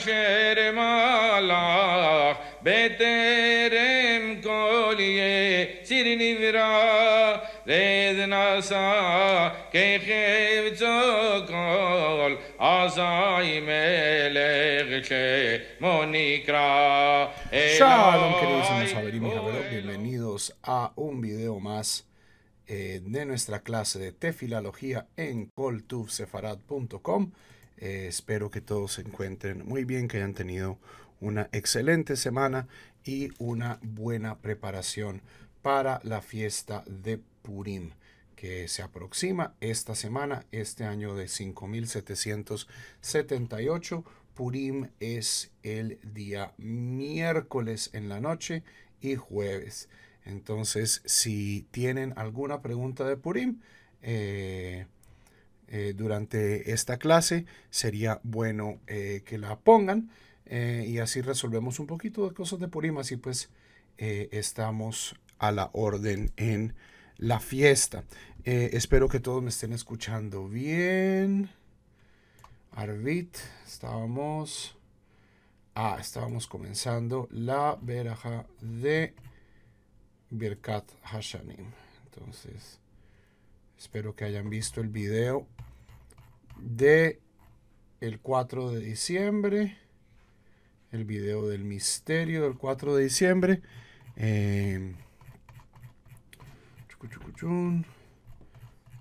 כאשר מלך בטרם כל יציר נברא רד נשא כחפצו כל אזי מלך שמו נקרא Shalom, queridísimos Haverim y Haverot, bienvenidos a un video más de nuestra clase de tefilología en koltuvsefarad.com. Espero que todos se encuentren muy bien, que hayan tenido una excelente semana y una buena preparación para la fiesta de Purim, que se aproxima esta semana, este año de 5778. Purim es el día miércoles en la noche y jueves. Entonces, si tienen alguna pregunta de Purim durante esta clase, sería bueno que la pongan y así resolvemos un poquito de cosas de Purim. Así pues, estamos a la orden en la fiesta. Espero que todos me estén escuchando bien. Arvit, estábamos comenzando la veraja de Birkat Hashanim. Entonces, espero que hayan visto el video de el 4 de diciembre, el video del misterio del 4 de diciembre.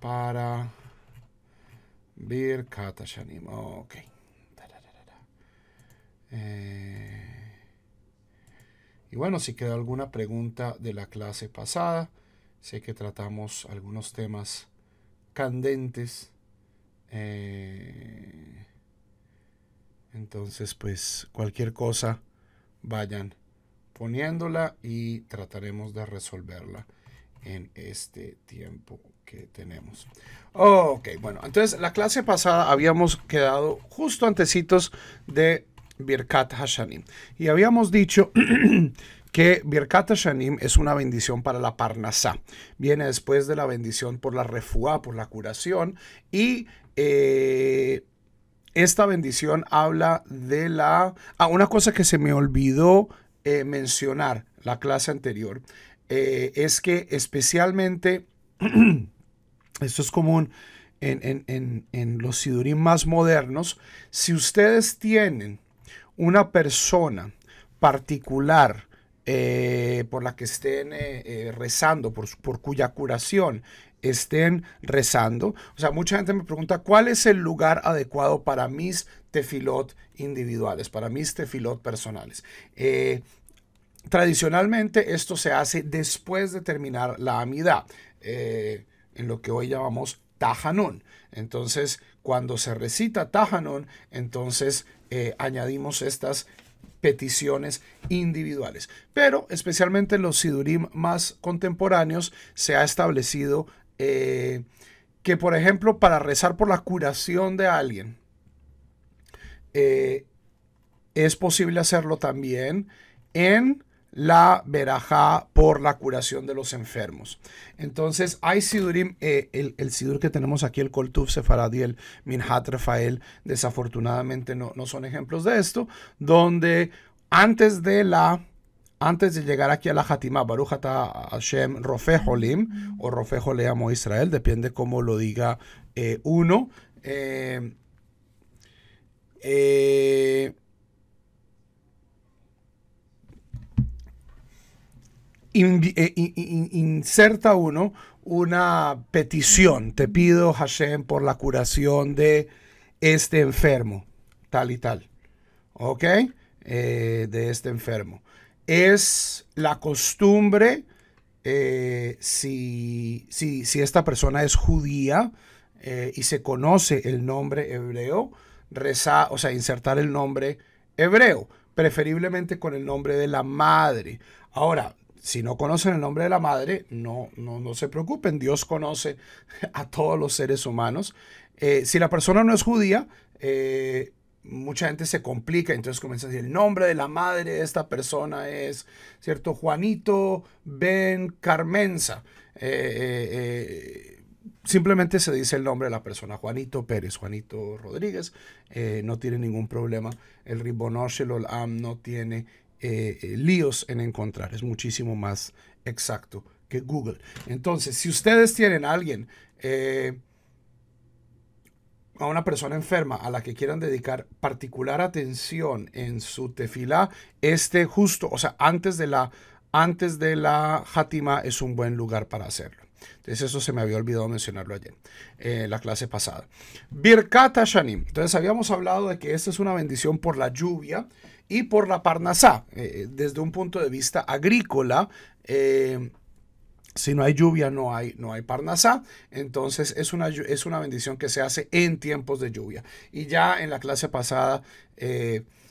Para Birkat Hashanim. Ok. Y bueno, si queda alguna pregunta de la clase pasada, sé que tratamos algunos temas candentes. Entonces, pues, cualquier cosa, vayan poniéndola y trataremos de resolverla en este tiempo que tenemos. Ok, bueno, entonces la clase pasada habíamos quedado justo antecitos de Birkat Hashanim y habíamos dicho que Birkat Hashanim es una bendición para la Parnasá. Viene después de la bendición por la refuá, por la curación, y esta bendición habla de la... una cosa que se me olvidó mencionar la clase anterior, es que especialmente, esto es común en los sidurim más modernos, si ustedes tienen una persona particular por la que estén rezando, por cuya curación estén rezando. O sea, mucha gente me pregunta, ¿cuál es el lugar adecuado para mis tefilot individuales, para mis tefilot personales? Tradicionalmente esto se hace después de terminar la Amidá, en lo que hoy llamamos Tahanun. Entonces, cuando se recita Tahanun, entonces añadimos estas peticiones individuales. Pero especialmente en los sidurim más contemporáneos se ha establecido que, por ejemplo, para rezar por la curación de alguien, es posible hacerlo también en la verajá por la curación de los enfermos. Entonces hay sidurim, el sidur que tenemos aquí, el Kol Tuv Sefarad y el Minhat Rafael, desafortunadamente no son ejemplos de esto, donde antes de llegar aquí a la Hatimá, Baruch Ata Hashem Rofeh Holim, o Rofeh Holei Amo Israel, depende cómo lo diga uno, inserta uno una petición. Te pido, Hashem, por la curación de este enfermo, tal y tal. ¿Ok? De este enfermo. Es la costumbre, si esta persona es judía y se conoce el nombre hebreo, rezar, o sea, insertar el nombre hebreo, preferiblemente con el nombre de la madre. Ahora, si no conocen el nombre de la madre, no se preocupen. Dios conoce a todos los seres humanos. Si la persona no es judía, mucha gente se complica, entonces comienza a decir el nombre de la madre de esta persona es, ¿cierto? Juanito Ben Carmenza. simplemente se dice el nombre de la persona, Juanito Pérez, Juanito Rodríguez, no tiene ningún problema. El Ribono Shel Olam no tiene líos en encontrar, es muchísimo más exacto que Google. Entonces, si ustedes tienen a alguien, a una persona enferma a la que quieran dedicar particular atención en su tefilá, justo, o sea, antes de la Hatima es un buen lugar para hacerlo. Entonces eso se me había olvidado mencionarlo ayer, la clase pasada. Birkat Hashanim. Entonces habíamos hablado de que esta es una bendición por la lluvia y por la parnasá. Desde un punto de vista agrícola, si no hay lluvia, no hay parnasá. Entonces es una bendición que se hace en tiempos de lluvia. Y ya en la clase pasada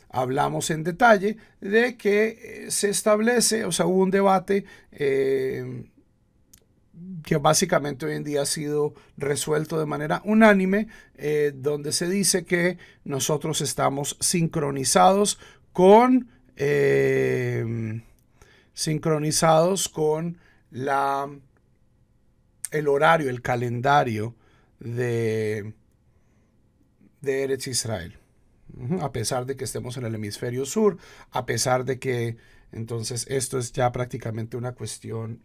hablamos en detalle de que se establece, o sea, hubo un debate que básicamente hoy en día ha sido resuelto de manera unánime, donde se dice que nosotros estamos sincronizados con el horario, el calendario de Eretz Israel. A pesar de que estemos en el hemisferio sur, a pesar de que entonces esto es ya prácticamente una cuestión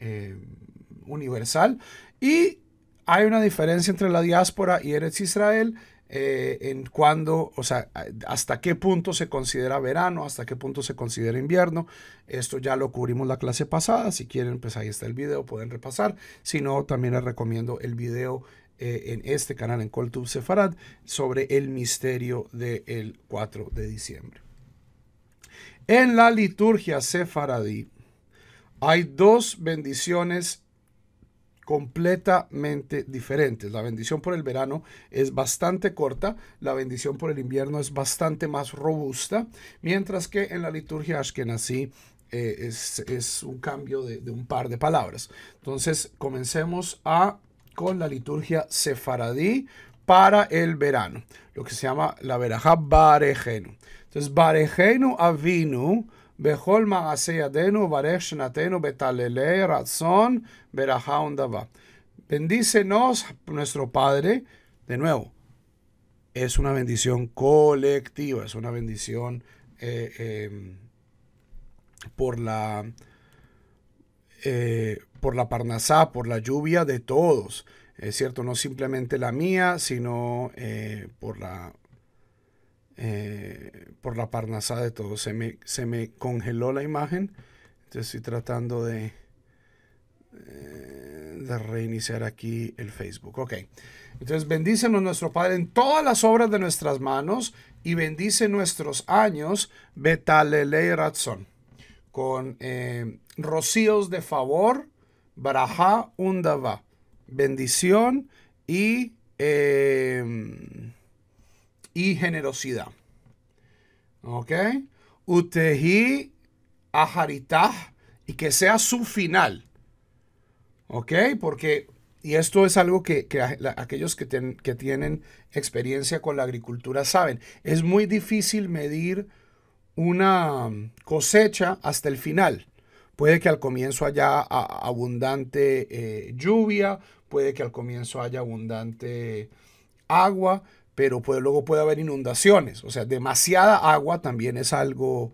universal, y hay una diferencia entre la diáspora y Eretz Israel en cuando, o sea, hasta qué punto se considera verano, hasta qué punto se considera invierno. Esto ya lo cubrimos la clase pasada. Si quieren, pues ahí está el video, pueden repasar. Si no, también les recomiendo el video en este canal, en Kol Tuv Sefarad, sobre el misterio del 4 de diciembre. En la liturgia sefaradí hay dos bendiciones completamente diferentes. La bendición por el verano es bastante corta, la bendición por el invierno es bastante más robusta, mientras que en la liturgia ashkenazí es un cambio de un par de palabras. Entonces comencemos con la liturgia sefaradí para el verano, lo que se llama la verajá Barejenu. Entonces, Barejenu Avinu Bechol Maaseh Yadenu Barech Shnatenu Betalelei Ratzon Berajá Undava. Bendícenos nuestro Padre. De nuevo, es una bendición colectiva, es una bendición por la parnasá, por la lluvia de todos. Es cierto, no simplemente la mía, sino por la parnasá de todos. Se me congeló la imagen, entonces estoy tratando de reiniciar aquí el Facebook. Ok, entonces bendícenos nuestro Padre en todas las obras de nuestras manos y bendice nuestros años, betalelei ratzon, con rocíos de favor, barajá undava, bendición y generosidad. ¿Ok? Utehi aharitah, y que sea su final. ¿Ok? Porque, y esto es algo que aquellos que tienen experiencia con la agricultura saben, es muy difícil medir una cosecha hasta el final. Puede que al comienzo haya abundante lluvia, puede que al comienzo haya abundante agua, pero luego puede haber inundaciones. O sea, demasiada agua también es algo,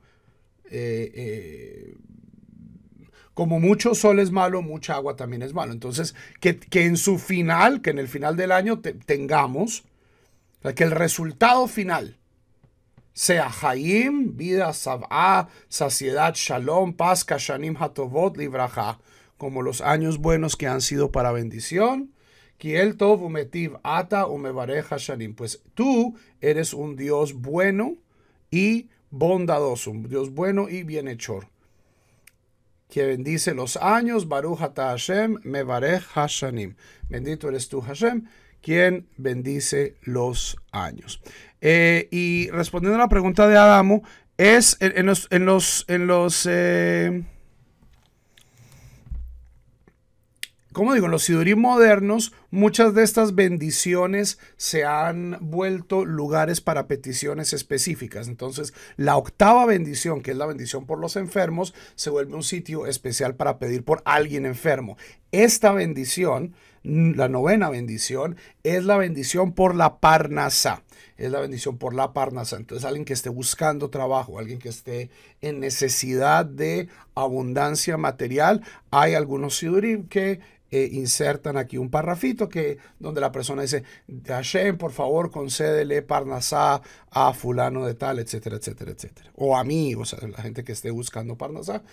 como mucho sol es malo, mucha agua también es malo. Entonces, que en su final, que en el final del año tengamos, o sea, que el resultado final sea Hayim, vida, Sab'a, saciedad, Shalom, paz, Kashanim, Hatovot, Libraja, como los años buenos que han sido para bendición. Kiel Tov umetiv ata umevarej Hashanim. Pues tú eres un Dios bueno y bondadoso, un Dios bueno y bienhechor, que bendice los años. Baruch ata Hashem mevarej Hashanim. Bendito eres tú, Hashem, quien bendice los años. Y respondiendo a la pregunta de Adamo, es en como digo, en los sidurim modernos, muchas de estas bendiciones se han vuelto lugares para peticiones específicas. Entonces, la octava bendición, que es la bendición por los enfermos, se vuelve un sitio especial para pedir por alguien enfermo. Esta bendición, la novena bendición, es la bendición por la parnasá. Es la bendición por la parnasá. Entonces, alguien que esté buscando trabajo, alguien que esté en necesidad de abundancia material, hay algunos sidurim que insertan aquí un parrafito donde la persona dice, Hashem, por favor, concédele parnasá a fulano de tal, etcétera, etcétera, etcétera. O a mí, o sea, la gente que esté buscando parnasá.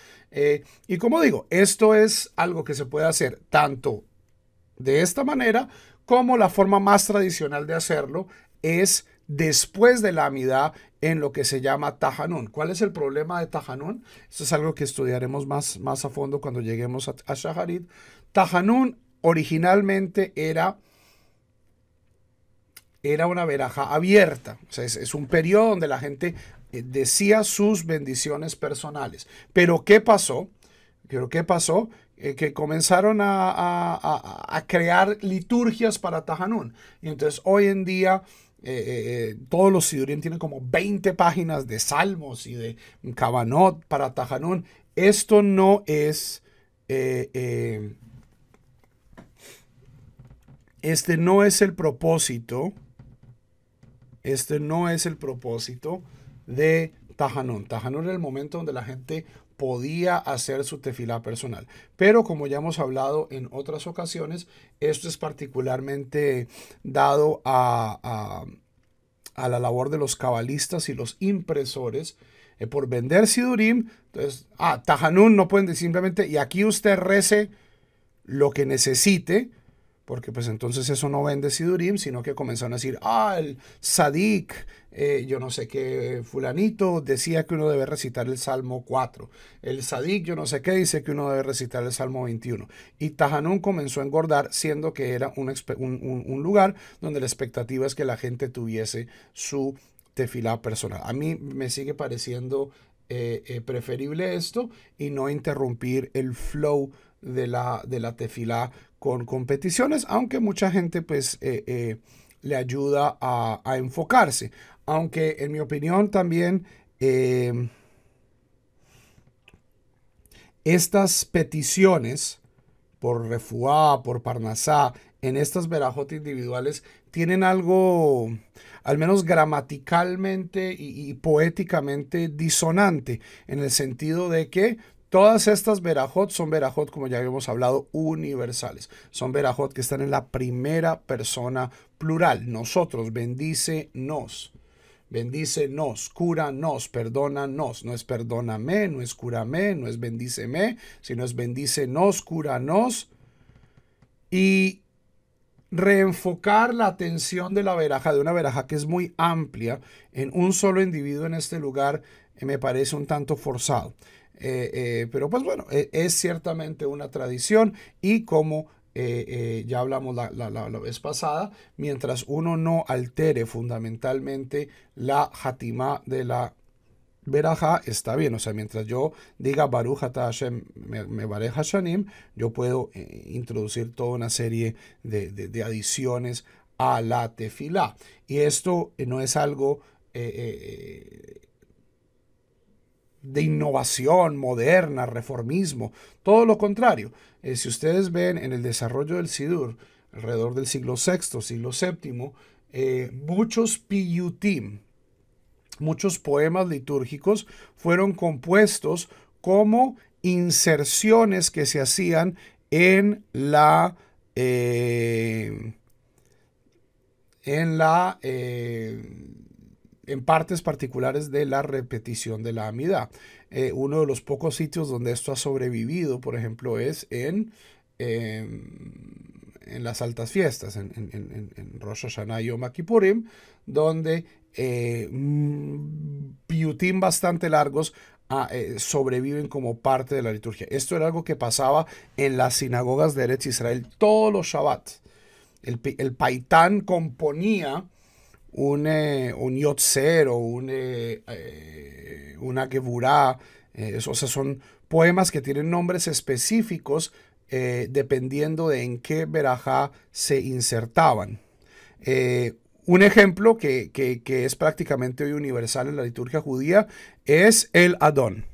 Y como digo, esto es algo que se puede hacer tanto de esta manera como la forma más tradicional de hacerlo es después de la amidá en lo que se llama Tahanún. ¿Cuál es el problema de Tahanún? Esto es algo que estudiaremos más a fondo cuando lleguemos a Shaharit. Tahanún originalmente era una verajá abierta. O sea, es un periodo donde la gente decía sus bendiciones personales. Pero ¿qué pasó? ¿Qué pasó? Que comenzaron a crear liturgias para Tahanún. Y entonces hoy en día todos los sidurim tienen como 20 páginas de salmos y de kavanot para Tahanún. Esto no es... este no es el propósito. Este no es el propósito de Tahanún. Tahanún era el momento donde la gente podía hacer su tefilá personal. Pero como ya hemos hablado en otras ocasiones, esto es particularmente dado a la labor de los cabalistas y los impresores por vender sidurim. Entonces, Tahanún no pueden decir simplemente, y aquí usted rece lo que necesite, porque pues entonces eso no vende sidurim, sino que comenzaron a decir, el sadik, yo no sé qué, fulanito decía que uno debe recitar el Salmo 4. El sadik, yo no sé qué, dice que uno debe recitar el Salmo 21. Y Tahanún comenzó a engordar, siendo que era un lugar donde la expectativa es que la gente tuviese su tefilá personal. A mí me sigue pareciendo preferible esto y no interrumpir el flow de la tefilá con competiciones, aunque mucha gente pues le ayuda a enfocarse. Aunque en mi opinión también estas peticiones por refuá, por parnasá, en estas verajot individuales tienen algo, al menos gramaticalmente y poéticamente disonante, en el sentido de que todas estas verajot son verajot, como ya habíamos hablado, universales. Son verajot que están en la primera persona plural. Nosotros, bendícenos. Bendícenos, cúranos, perdónanos. No es perdóname, no es cúrame, no es bendíceme, sino es bendícenos, cúranos. Y reenfocar la atención de la veraja, de una veraja que es muy amplia, en un solo individuo en este lugar, me parece un tanto forzado. Pero pues bueno, es ciertamente una tradición y como ya hablamos la vez pasada, mientras uno no altere fundamentalmente la hatimá de la verajá, está bien. O sea, mientras yo diga Baruch Ata Hashem Mevarech Hashanim, yo puedo introducir toda una serie de adiciones a la tefilá. Y esto no es algo de innovación moderna, reformismo, todo lo contrario. Si ustedes ven en el desarrollo del Sidur, alrededor del siglo VI, siglo VII, muchos piyutim, muchos poemas litúrgicos fueron compuestos como inserciones que se hacían en en partes particulares de la repetición de la amidá. Uno de los pocos sitios donde esto ha sobrevivido, por ejemplo, es en las altas fiestas, en Rosh Hashanah y Yom Kippurim, donde piyutim bastante largos sobreviven como parte de la liturgia. Esto era algo que pasaba en las sinagogas de Eretz Israel todos los Shabbat. El paitán componía un yotzer o una geburá. O sea, son poemas que tienen nombres específicos dependiendo de en qué verajá se insertaban. Un ejemplo que es prácticamente hoy universal en la liturgia judía es el Adón.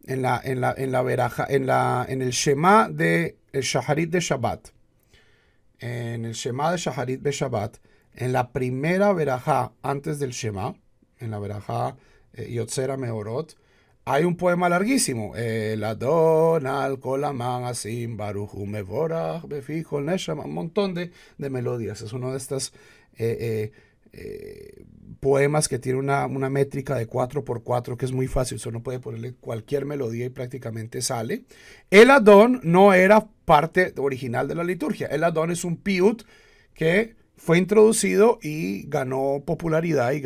En el Shema de el Shaharit de Shabbat. En el Shema de Shaharit de Shabbat, en la primera verajá antes del Shema, en la verajá Yotzera Meorot, hay un poema larguísimo. El Adon al Kolaman Asim Baruchu Mevorach Befijol Neshama. Un montón de melodías. Es uno de estos poemas que tiene una métrica de 4x4 que es muy fácil. Uno puede ponerle cualquier melodía y prácticamente sale. El Adon no era parte original de la liturgia. El Adon es un piut que fue introducido y ganó popularidad y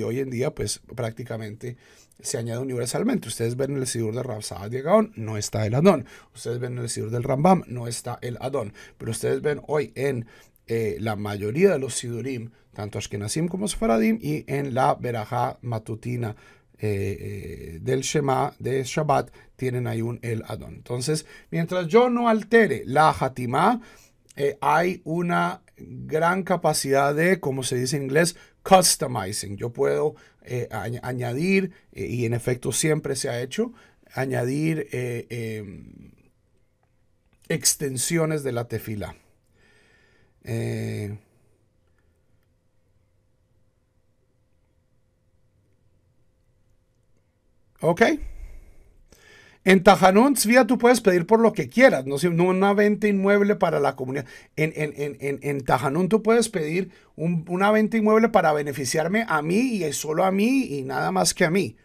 hoy en día pues prácticamente se añade universalmente. Ustedes ven en el Sidur de Rav Saadia Gaon, no está el Adón. Ustedes ven en el Sidur del Rambam, no está el Adón. Pero ustedes ven hoy en la mayoría de los Sidurim, tanto Ashkenazim como Sefaradim, y en la Berajá matutina del Shema de Shabbat, tienen ahí un el Adón. Entonces, mientras yo no altere la Hatimá, hay una gran capacidad de, como se dice en inglés, customizing. Yo puedo añadir, y en efecto siempre se ha hecho, añadir extensiones de la tefila. Ok. En Tajanún, Tzvia, tú puedes pedir por lo que quieras, no una venta inmueble para la comunidad. En Tajanún tú puedes pedir una venta inmueble para beneficiarme a mí y solo a mí y nada más que a mí.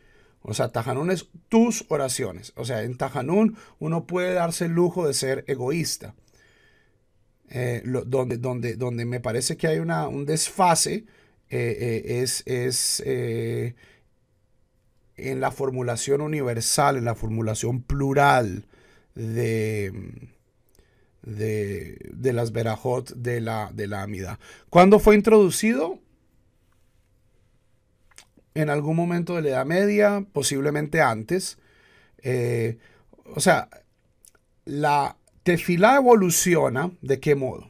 O sea, Tajanún es tus oraciones. O sea, en Tajanún uno puede darse el lujo de ser egoísta. Donde me parece que hay un desfase en la formulación universal, en la formulación plural de las verajot de la Amida. ¿Cuándo fue introducido? En algún momento de la Edad Media, posiblemente antes. O sea, la tefilá evoluciona. ¿De qué modo?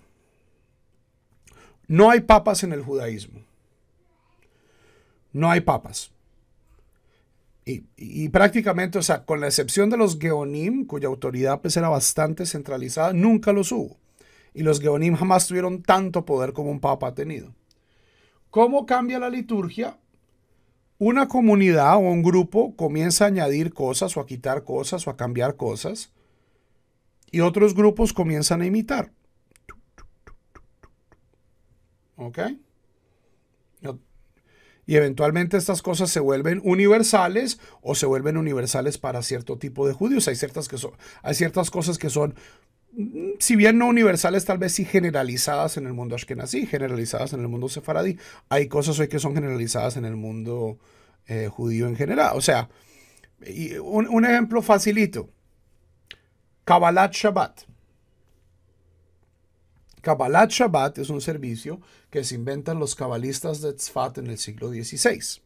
No hay papas en el judaísmo. No hay papas. Y prácticamente, o sea, con la excepción de los Geonim, cuya autoridad pues era bastante centralizada, nunca los hubo. Y los Geonim jamás tuvieron tanto poder como un papa ha tenido. ¿Cómo cambia la liturgia? Una comunidad o un grupo comienza a añadir cosas o a quitar cosas o a cambiar cosas. Y otros grupos comienzan a imitar. ¿Ok? Y eventualmente estas cosas se vuelven universales o se vuelven universales para cierto tipo de judíos. Hay ciertas cosas que son, si bien no universales, tal vez sí generalizadas en el mundo ashkenazí, generalizadas en el mundo sefaradí. Hay cosas hoy que son generalizadas en el mundo judío en general. O sea, un ejemplo facilito. Kabbalat Shabbat. Kabbalat Shabbat es un servicio que se inventan los cabalistas de Tzfat en el siglo XVI.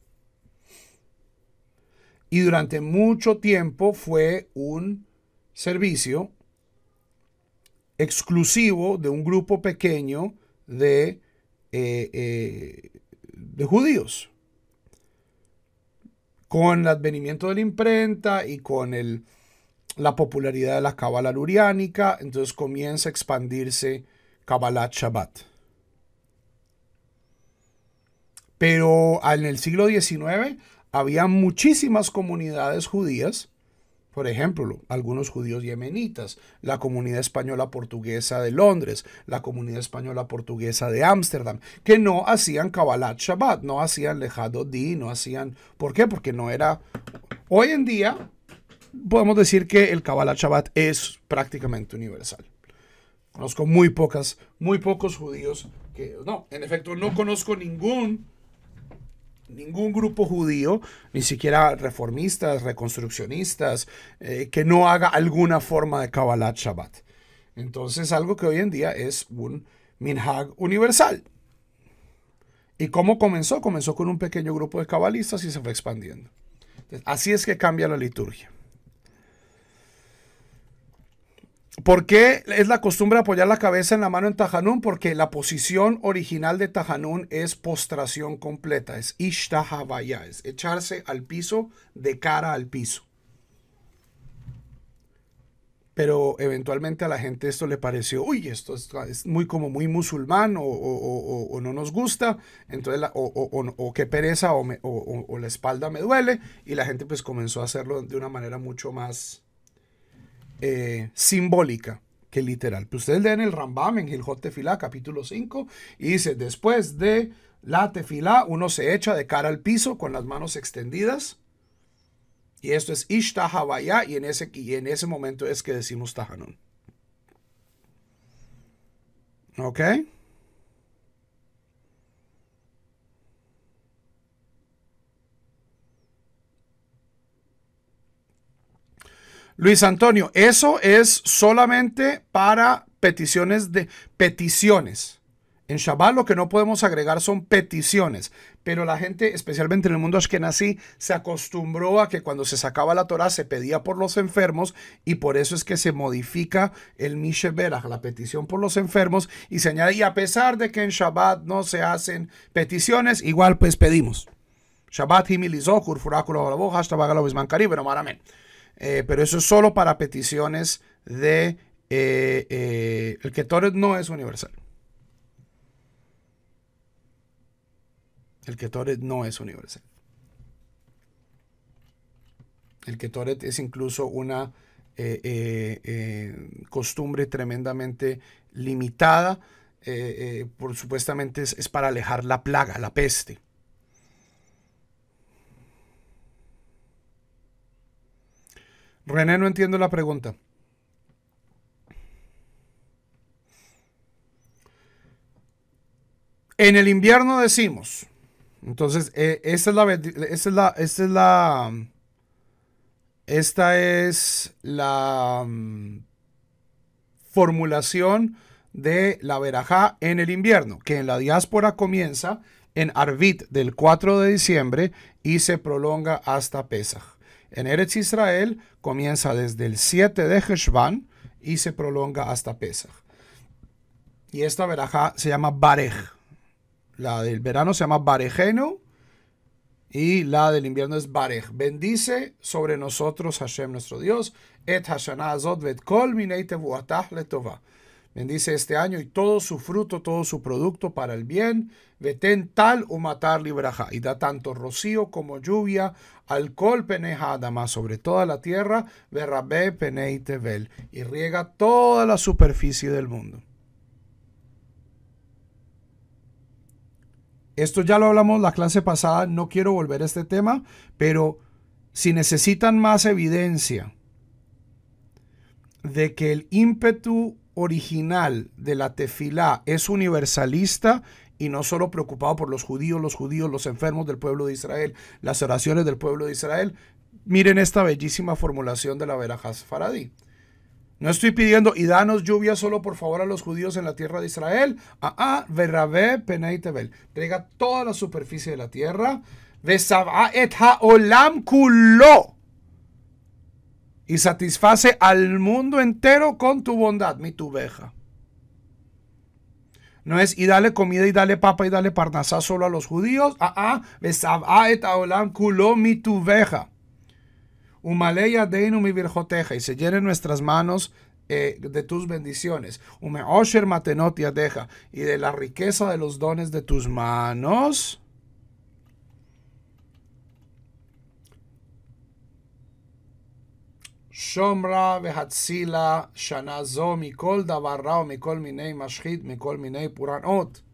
Y durante mucho tiempo fue un servicio exclusivo de un grupo pequeño de judíos. Con el advenimiento de la imprenta y con la popularidad de la Cábala luriánica, entonces comienza a expandirse Kabbalat Shabbat. Pero en el siglo XIX había muchísimas comunidades judías, por ejemplo, algunos judíos yemenitas, la comunidad española portuguesa de Londres, la comunidad española portuguesa de Ámsterdam, que no hacían Kabbalat Shabbat, no hacían Lejadodí, no hacían... ¿Por qué? Porque no era... Hoy en día podemos decir que el Kabbalat Shabbat es prácticamente universal. Conozco muy pocos judíos que... No, en efecto, no conozco ningún grupo judío, ni siquiera reformistas, reconstruccionistas, que no haga alguna forma de Kabbalat Shabbat. Entonces, algo que hoy en día es un minhag universal. ¿Y cómo comenzó? Comenzó con un pequeño grupo de cabalistas y se fue expandiendo. Entonces, así es que cambia la liturgia. ¿Por qué es la costumbre apoyar la cabeza en la mano en Tajanún? Porque la posición original de Tajanún es postración completa, es ishtahavaya, es echarse al piso de cara al piso. Pero eventualmente a la gente esto le pareció, uy, esto es muy como muy musulmán o no nos gusta, entonces o qué pereza o la espalda me duele, y la gente pues comenzó a hacerlo de una manera mucho más simbólica que literal. Pues ustedes leen el Rambam en Hilhot Tefilá, capítulo 5, y dice, después de la tefilá, uno se echa de cara al piso con las manos extendidas, y esto es ishtahavaya, y en ese momento es que decimos tajanun. ¿Ok? Luis Antonio, eso es solamente para peticiones. En Shabbat lo que no podemos agregar son peticiones, pero la gente, especialmente en el mundo ashkenazí, se acostumbró a que cuando se sacaba la Torah se pedía por los enfermos, y por eso es que se modifica el Misheberach, la petición por los enfermos, y se añade, y a pesar de que en Shabbat no se hacen peticiones, igual pues pedimos. Shabbat himilizokur furáculo balaboj hasta bagalo bisman caribe no maramen. Pero eso es solo para peticiones de el Ketoret no es universal. El Ketoret no es universal. El Ketoret es incluso una costumbre tremendamente limitada. Por supuestamente es para alejar la plaga, la peste. René, no entiendo la pregunta. En el invierno decimos. Entonces, esta es la formulación de la verajá en el invierno, que en la diáspora comienza en Arvit del 4 de diciembre y se prolonga hasta Pesach. En Eretz Israel comienza desde el 7 de Heshvan y se prolonga hasta Pesach. Y esta verajá se llama Barej. La del verano se llama Barejenu y la del invierno es Barej. Bendice sobre nosotros Hashem nuestro Dios. Et Hashanah azot vet kol minei tevuatah letová. Bendice este año y todo su fruto, todo su producto para el bien. Veten tal umatar libraja. Y da tanto rocío como lluvia al kol penei ha'adamá sobre toda la tierra. Verrabe penei tevel. Y riega toda la superficie del mundo. Esto ya lo hablamos la clase pasada, no quiero volver a este tema, pero si necesitan más evidencia de que el ímpetu original de la tefilá es universalista y no solo preocupado por los judíos, los enfermos del pueblo de Israel, las oraciones del pueblo de Israel, miren esta bellísima formulación de la verajá sefaradí. No estoy pidiendo, y danos lluvia solo por favor a los judíos en la tierra de Israel. Verrabe penei tevel. Traiga toda la superficie de la tierra. Vesav'a et ha'olam kulo. Y satisface al mundo entero con tu bondad, mi tuveja. No es, y dale comida, y dale papa, y dale parnasá solo a los judíos. Vesav'a et ha'olam kulo, mi tuveja. Umaleya deinu mi virjoteja, y se llenen nuestras manos de tus bendiciones. Umeosher matenot yadeja, y de la riqueza de los dones de tus manos. Shomra vehatzila shanazo mikol davarra o mikol minei mashchit mikol minei puranot.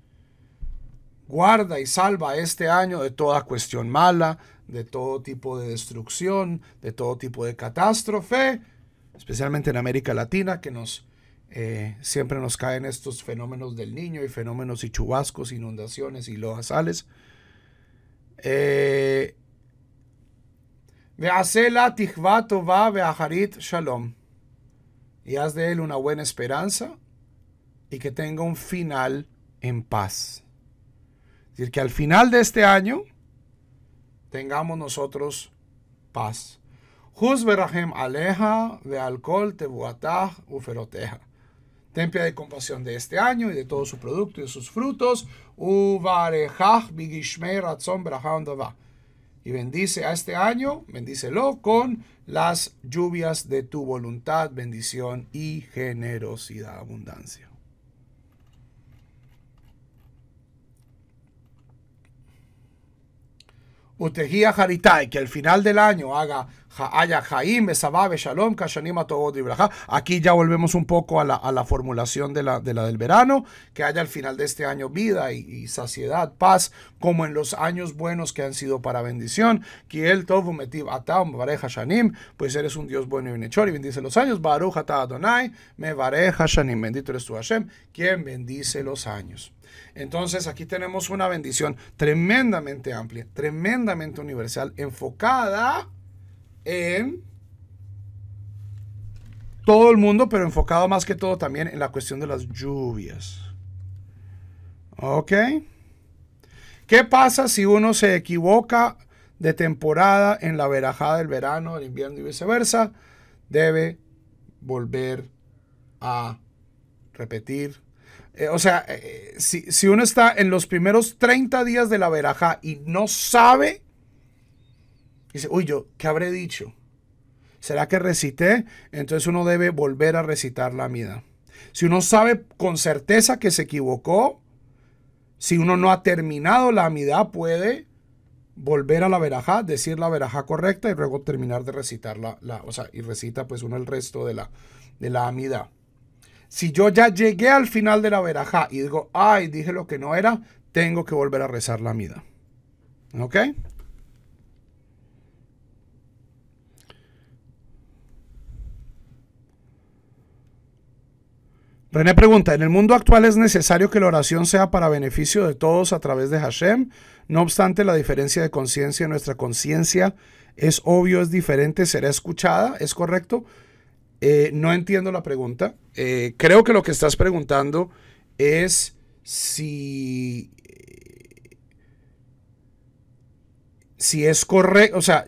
Guarda y salva este año de toda cuestión mala, de todo tipo de destrucción, de todo tipo de catástrofe, especialmente en América Latina, que siempre nos caen estos fenómenos del Niño y fenómenos y chubascos, inundaciones y lodazales. Ve'asela tichva tova ve'aharit shalom. Y haz de él una buena esperanza y que tenga un final en paz. Es decir, que al final de este año tengamos nosotros paz. Huz verahem aleja de alcohol tebuatah uferoteja. Ten piedad y compasión de este año y de todo su producto y de sus frutos. Uvarejach bigishmei ratzon berajah dava. Y bendice a este año, bendícelo con las lluvias de tu voluntad, bendición y generosidad, abundancia. Utejía Haritai, que al final del año haya Jaim, Besabá, Shalom, Kashanim, Atobot y Brajá. Aquí ya volvemos un poco a la formulación de la del verano, que haya al final de este año vida y saciedad, paz, como en los años buenos que han sido para bendición. Kiel Tovu Metiv Atam, Barej Hashanim, pues eres un Dios bueno y bienhechor y bendice los años. Baruch Atah Adonai, Me Barej Hashanim, bendito eres tu Hashem, quien bendice los años. Entonces aquí tenemos una bendición tremendamente amplia, tremendamente universal, enfocada en todo el mundo, pero enfocado más que todo también en la cuestión de las lluvias. ¿Ok? ¿Qué pasa si uno se equivoca de temporada en la verajá del verano, del invierno y viceversa? Debe volver a repetir. Si uno está en los primeros 30 días de la verajá y no sabe, dice, uy, ¿qué habré dicho? ¿Será que recité? Entonces uno debe volver a recitar la amida. Si uno sabe con certeza que se equivocó, si uno no ha terminado la amida, puede volver a la verajá, decir la verajá correcta y luego terminar de recitar y recita pues uno el resto de la amida. Si yo ya llegué al final de la verajá y digo, ay, dije lo que no era, tengo que volver a rezar la amida. ¿Ok? René pregunta, ¿en el mundo actual es necesario que la oración sea para beneficio de todos a través de Hashem? No obstante, la diferencia de conciencia, nuestra conciencia es obvio, es diferente, será escuchada, ¿es correcto? No entiendo la pregunta. Creo que lo que estás preguntando es si es correcto, o sea,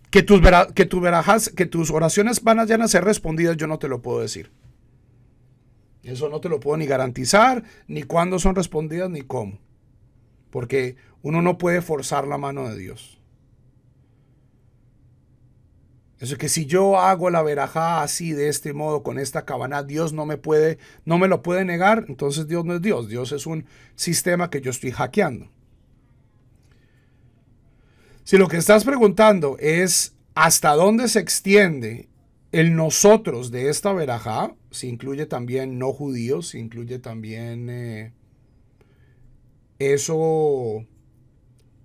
que tus oraciones van a ser respondidas, yo no te lo puedo decir. Eso no te lo puedo ni garantizar, ni cuándo son respondidas, ni cómo. Porque uno no puede forzar la mano de Dios. Eso es que si yo hago la verajá así, de este modo, con esta cabana, Dios no me lo puede negar, entonces Dios no es Dios. Dios es un sistema que yo estoy hackeando. Si lo que estás preguntando es hasta dónde se extiende el nosotros de esta verajá, si incluye también no judíos, si incluye también eso,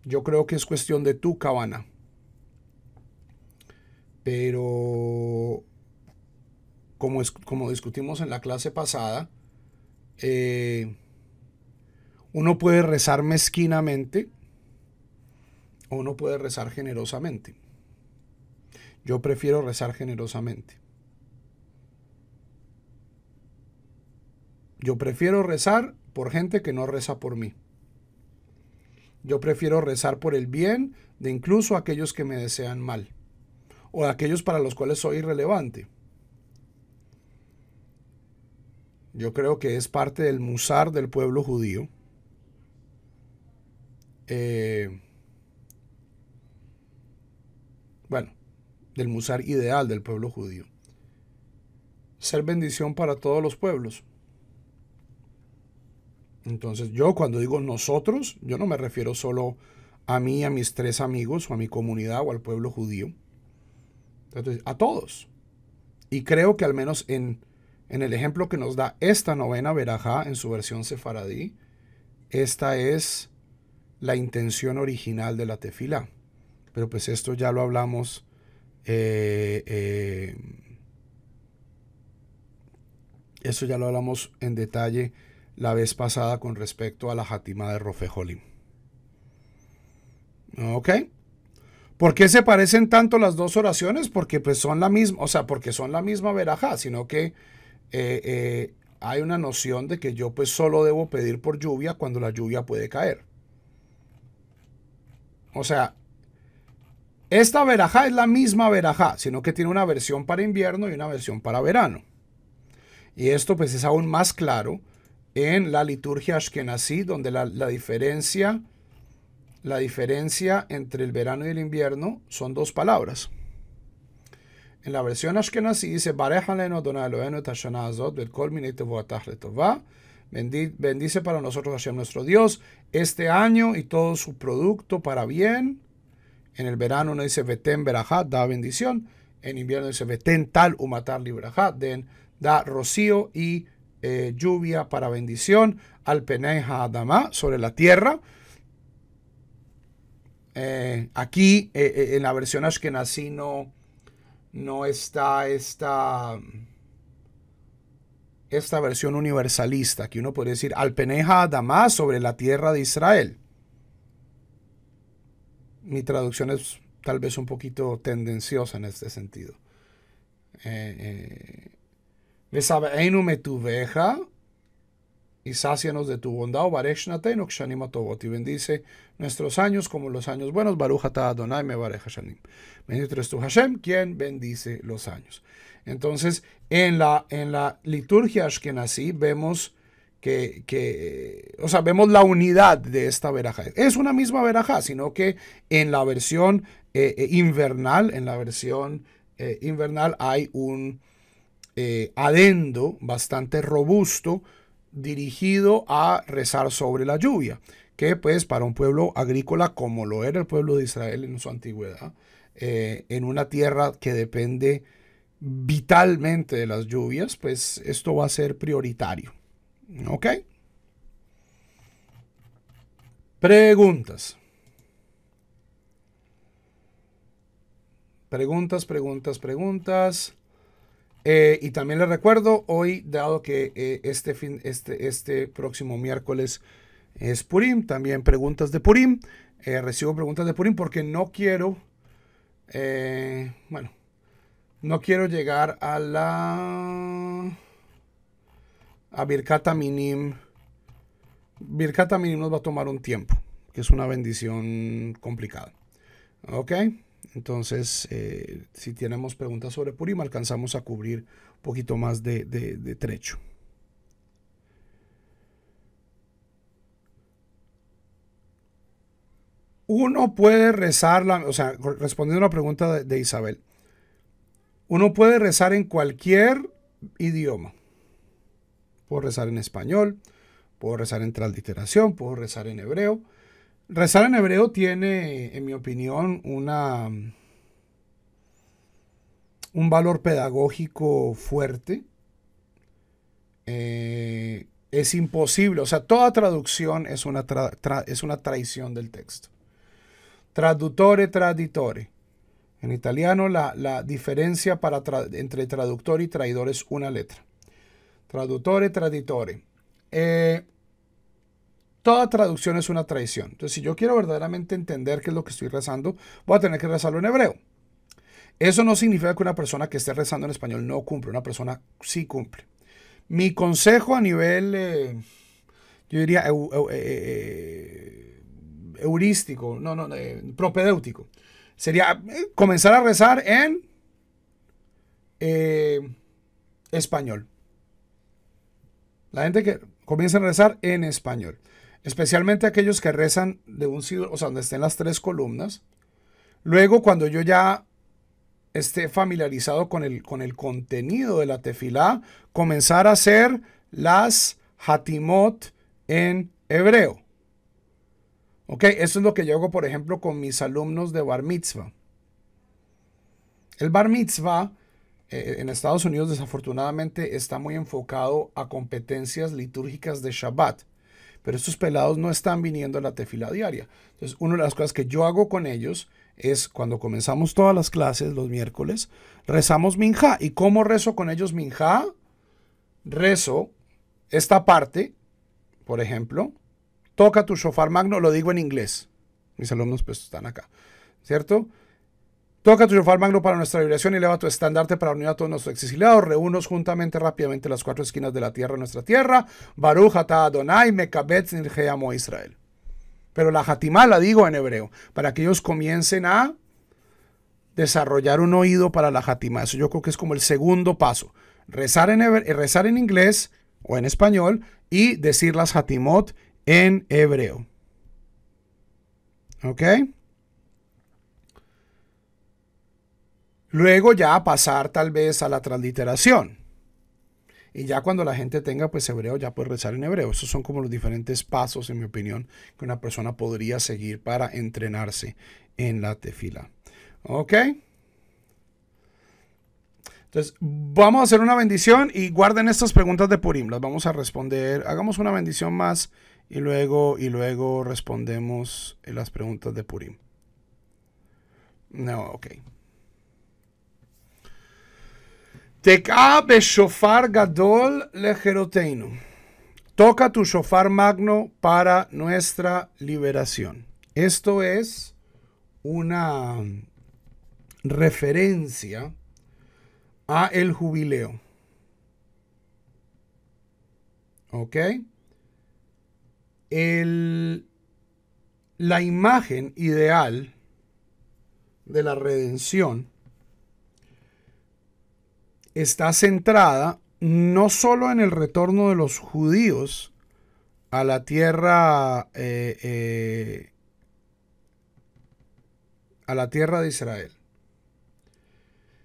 yo creo que es cuestión de tu cabana. Pero como discutimos en la clase pasada, uno puede rezar mezquinamente o uno puede rezar generosamente. Yo prefiero rezar generosamente. Yo prefiero rezar por gente que no reza por mí. Yo prefiero rezar por el bien de incluso aquellos que me desean mal, o de aquellos para los cuales soy irrelevante. Yo creo que es parte del musar del pueblo judío. Del musar ideal del pueblo judío. Ser bendición para todos los pueblos. Entonces yo cuando digo nosotros, yo no me refiero solo a mí, a mis 3 amigos, o a mi comunidad, o al pueblo judío. Entonces, a todos. Y creo que al menos en el ejemplo que nos da esta novena verajá en su versión sefaradí, esta es la intención original de la tefilá. Pero pues esto ya lo hablamos eso ya lo hablamos en detalle la vez pasada con respecto a la Hatimá de Rofejolim. ¿Ok? ¿Por qué se parecen tanto las dos oraciones? Porque pues son la misma, o sea, porque son la misma verajá, sino que hay una noción de que yo pues solo debo pedir por lluvia cuando la lluvia puede caer. O sea, Esta verajá es la misma verajá, sino que tiene una versión para invierno y una versión para verano. Y esto pues es aún más claro en la liturgia ashkenazí, donde la diferencia entre el verano y el invierno son dos palabras. En la versión ashkenazí dice, bendice para nosotros Hashem nuestro Dios este año y todo su producto para bien. En el verano no dice Veten Berajá, da bendición. En invierno dice Veten Tal Umatar Librajá, da rocío y lluvia para bendición. Al Penei Ha'adamá, sobre la tierra. Aquí en la versión ashkenazí no está esta versión universalista, que uno podría decir Al Penei Ha'adamá, sobre la tierra de Israel. Mi traducción es tal vez un poquito tendenciosa en este sentido. Vesabeinu metuveja, y sácianos de tu bondad, y bendice nuestros años como los años buenos. Baruch atah Adonai mevarech hashanim. Bendito eres tú, Hashem, quien bendice los años. Entonces, en la liturgia ashkenazí vemos vemos la unidad de esta verajá. Es una misma verajá, sino que en la versión invernal, hay un adendo bastante robusto dirigido a rezar sobre la lluvia, que pues para un pueblo agrícola como lo era el pueblo de Israel en su antigüedad, en una tierra que depende vitalmente de las lluvias, pues esto va a ser prioritario. ¿Ok? Preguntas. Y también les recuerdo, hoy, dado que este próximo miércoles es Purim, también preguntas de Purim. Recibo preguntas de Purim porque no quiero, no quiero llegar a Birkat Minim. Birkat Minim nos va a tomar un tiempo, que es una bendición complicada. ¿Ok? Entonces, si tenemos preguntas sobre Purim, alcanzamos a cubrir un poquito más de trecho. Uno puede rezar, respondiendo a la pregunta de Isabel, uno puede rezar en cualquier idioma. Puedo rezar en español, puedo rezar en transliteración, puedo rezar en hebreo. Rezar en hebreo tiene, en mi opinión, un valor pedagógico fuerte. Es imposible, toda traducción es una traición del texto. Traduttore, traditore. En italiano la diferencia entre traductor y traidor es una letra. Traduttore, traditore. Toda traducción es una traición. Entonces, si yo quiero verdaderamente entender qué es lo que estoy rezando, voy a tener que rezarlo en hebreo. Eso no significa que una persona que esté rezando en español no cumple. Una persona sí cumple. Mi consejo a nivel, yo diría, heurístico, propedéutico, sería comenzar a rezar en español. La gente que comienza a rezar en español. Especialmente aquellos que rezan de un siddur, donde estén las 3 columnas. Luego, cuando yo ya esté familiarizado con el contenido de la tefilá, comenzar a hacer las hatimot en hebreo. Ok, eso es lo que yo hago, por ejemplo, con mis alumnos de Bar Mitzvah. El Bar Mitzvah en Estados Unidos, desafortunadamente, está muy enfocado a competencias litúrgicas de Shabbat. Pero estos pelados no están viniendo a la tefilá diaria. Entonces, una de las cosas que yo hago con ellos es cuando comenzamos todas las clases los miércoles, rezamos minjá. ¿Y cómo rezo con ellos minjá? Rezo esta parte, por ejemplo, toca tu shofar magno, lo digo en inglés. Mis alumnos pues están acá, ¿cierto? Toca tu shofar magno para nuestra liberación y eleva tu estandarte para unir a todos nuestros exiliados. Reúnos juntamente rápidamente las 4 esquinas de la tierra, nuestra tierra. Baruch atah Adonai mekabetz nirjei amo Israel. Pero la hatimá la digo en hebreo, para que ellos comiencen a desarrollar un oído para la Hatimá. Eso yo creo que es como el segundo paso. Rezar en inglés o en español y decir las Hatimot en hebreo. ¿Ok? Luego ya pasar tal vez a la transliteración. Y ya cuando la gente tenga pues hebreo, ya puede rezar en hebreo. Esos son como los diferentes pasos, en mi opinión, que una persona podría seguir para entrenarse en la tefila. ¿Ok? Entonces, vamos a hacer una bendición y guarden estas preguntas de Purim. Las vamos a responder. Hagamos una bendición más y luego respondemos las preguntas de Purim. No, ok. Teká beshofar gadol lejeroteinu. Toca tu shofar magno para nuestra liberación. Esto es una referencia a el jubileo. ¿Ok? La imagen ideal de la redención está centrada no solo en el retorno de los judíos a la tierra de Israel,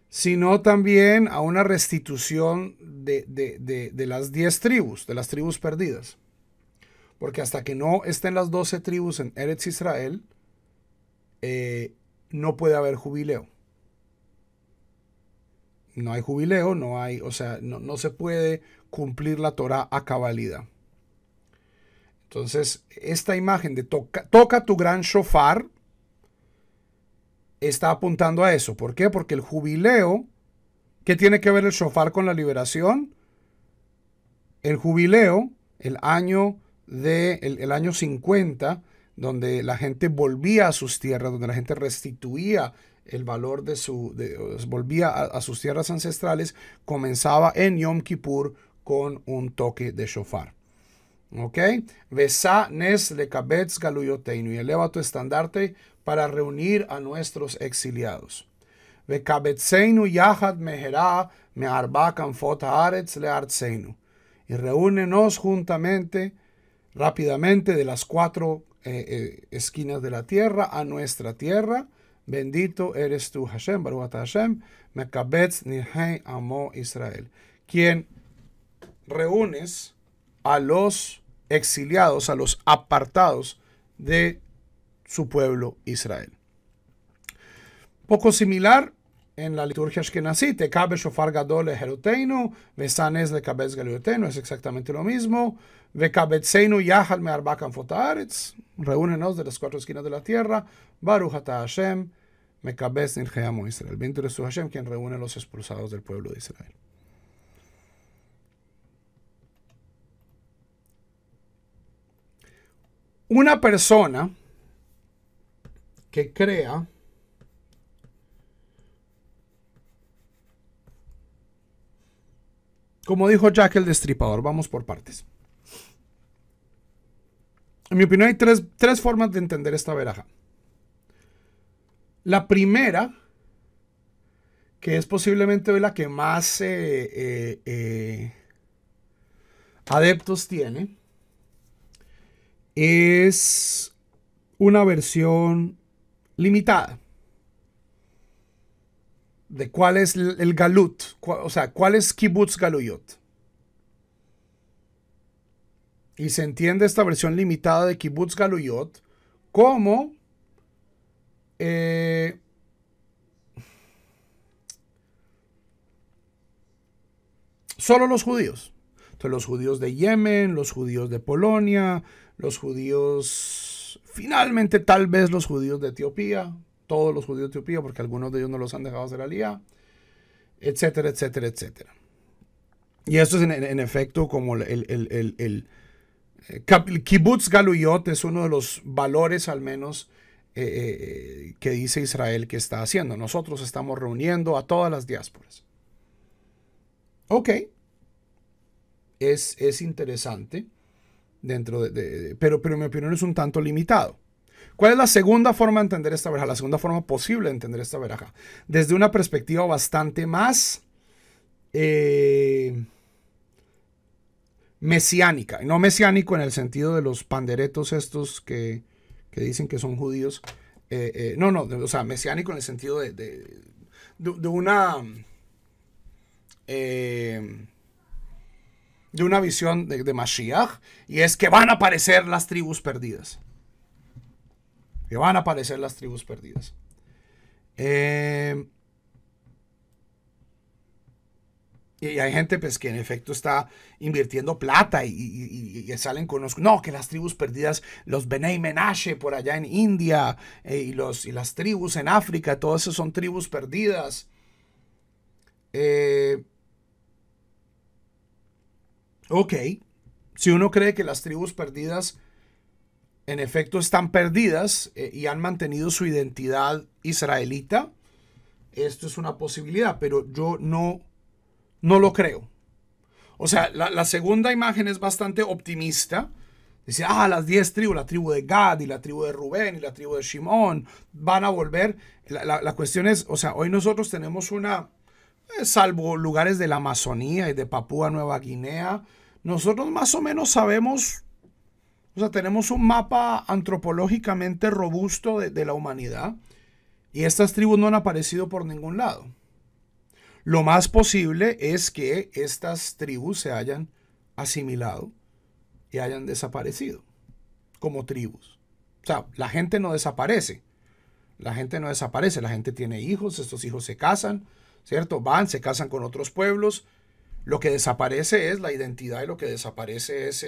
sino también a una restitución de las 10 tribus, de las tribus perdidas. Porque hasta que no estén las 12 tribus en Eretz Israel, no puede haber jubileo. No hay jubileo, no se puede cumplir la Torah a cabalidad. Entonces, esta imagen de toca tu gran shofar está apuntando a eso. ¿Por qué? Porque el jubileo, ¿qué tiene que ver el shofar con la liberación? El jubileo, el año 50, donde la gente volvía a sus tierras, donde la gente restituía el valor volvía a sus tierras ancestrales, comenzaba en Yom Kippur con un toque de shofar. ¿Ok? Besá nes lekabetz galuyoteinu, y eleva tu estandarte para reunir a nuestros exiliados. Vekabetzeinu yahad meherá me'arba kanfot haaretz leartzeinu, y reúnenos juntamente, rápidamente, de las 4 esquinas de la tierra a nuestra tierra. Bendito eres tú, Hashem, Baruch atah Hashem, Mekabetz nihei amo Israel, quien reúnes a los exiliados, a los apartados de su pueblo Israel. Poco similar en la liturgia ashkenazí, Teká beshofar gadol lejeroteinu, vesanes lekabetz galuyoteinu, es exactamente lo mismo. Vekabetzeinu yahal me'arba kanfot haaretz, reúnenos de las 4 esquinas de la tierra. Baruch atah Hashem, Mekabetz nihei amo Israel. Bendito eres tú, Hashem, quien reúne a los expulsados del pueblo de Israel. Una persona que crea como dijo Jack el Destripador, vamos por partes. En mi opinión hay tres formas de entender esta verajá. La primera, que es posiblemente la que más adeptos tiene, es una versión limitada de cuál es el galut, cuál es kibbutz galuyot. Y se entiende esta versión limitada de kibbutz galuyot como solo los judíos. Entonces, los judíos de Yemen, los judíos de Polonia, los judíos, finalmente tal vez los judíos de Etiopía, todos los judíos de Etiopía, porque algunos de ellos no los han dejado hacer aliyá, etcétera, etcétera, etcétera. Y esto es en efecto como el kibbutz galuyot es uno de los valores al menos que dice Israel que está haciendo. Nosotros estamos reuniendo a todas las diásporas. Ok. Es interesante, pero en mi opinión es un tanto limitado. ¿Cuál es la segunda forma de entender esta verajá? La segunda forma posible de entender esta verajá. Desde una perspectiva bastante más mesiánica. No mesiánico en el sentido de los panderetos estos que dicen que son judíos. No, o sea, mesiánico en el sentido de una visión de Mashiach, y es que van a aparecer las tribus perdidas. Que van a aparecer las tribus perdidas. Y hay gente pues, que en efecto está invirtiendo plata y salen con los... No, que las tribus perdidas, los Benei Menashe por allá en India, y las tribus en África, todas esas son tribus perdidas. Ok, si uno cree que las tribus perdidas en efecto están perdidas y han mantenido su identidad israelita, esto es una posibilidad, pero yo no lo creo. O sea, la segunda imagen es bastante optimista. Dice, las 10 tribus, la tribu de Gad y la tribu de Rubén y la tribu de Shimón van a volver. La cuestión es, o sea, hoy nosotros tenemos salvo lugares de la Amazonía y de Papúa Nueva Guinea, nosotros más o menos sabemos, o sea, tenemos un mapa antropológicamente robusto de la humanidad, y estas tribus no han aparecido por ningún lado. Lo más posible es que estas tribus se hayan asimilado y hayan desaparecido como tribus. O sea, la gente no desaparece. La gente no desaparece. La gente tiene hijos, estos hijos se casan, ¿cierto? Se casan con otros pueblos. Lo que desaparece es la identidad y lo que desaparece es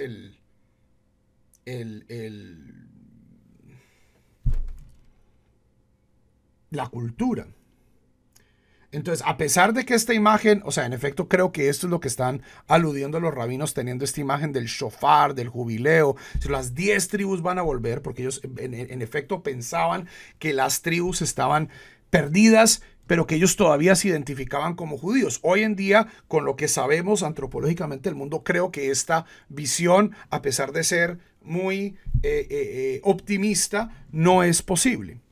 la cultura. Entonces, a pesar de que esta imagen, o sea, en efecto creo que esto es lo que están aludiendo los rabinos teniendo esta imagen del shofar, del jubileo. Las 10 tribus van a volver porque ellos en efecto pensaban que las tribus estaban perdidas, pero que ellos todavía se identificaban como judíos. Hoy en día, con lo que sabemos antropológicamente del mundo, creo que esta visión, a pesar de ser muy optimista, no es posible.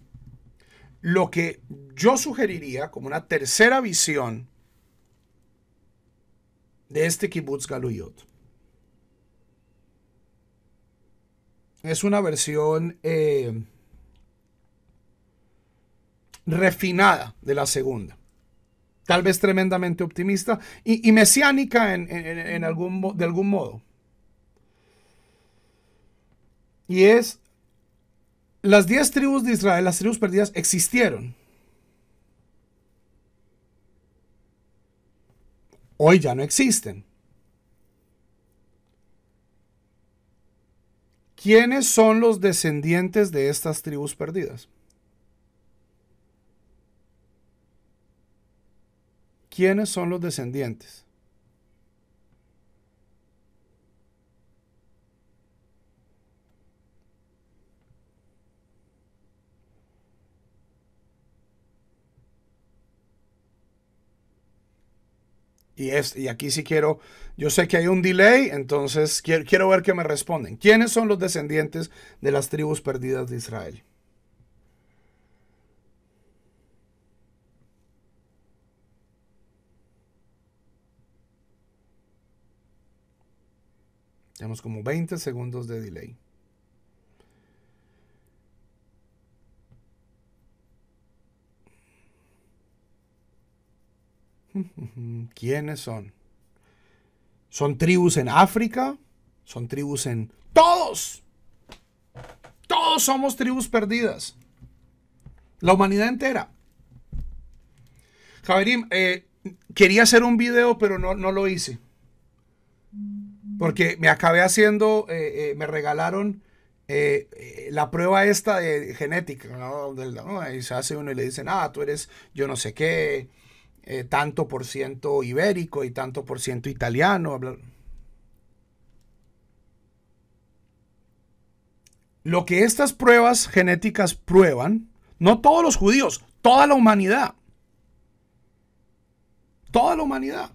Lo que yo sugeriría como una tercera visión de este Kibbutz Galuyot es una versión refinada de la segunda, tal vez tremendamente optimista y mesiánica de algún modo. Y es: las 10 tribus de Israel, las tribus perdidas, existieron. Hoy ya no existen. ¿Quiénes son los descendientes de estas tribus perdidas? ¿Quiénes son los descendientes? Y aquí sí quiero, yo sé que hay un delay, entonces quiero ver que me responden. ¿Quiénes son los descendientes de las tribus perdidas de Israel? Tenemos como 20 segundos de delay. ¿Quiénes son? ¿Son tribus en África? ¿Son tribus en... ¡Todos! Todos somos tribus perdidas. La humanidad entera. Javerim, quería hacer un video, pero no lo hice. Porque me acabé haciendo, me regalaron la prueba esta de genética, ¿no? Y se hace uno y le dicen, tú eres yo no sé qué, tanto por ciento ibérico y tanto por ciento italiano. Lo que estas pruebas genéticas prueban, no todos los judíos, toda la humanidad. Toda la humanidad.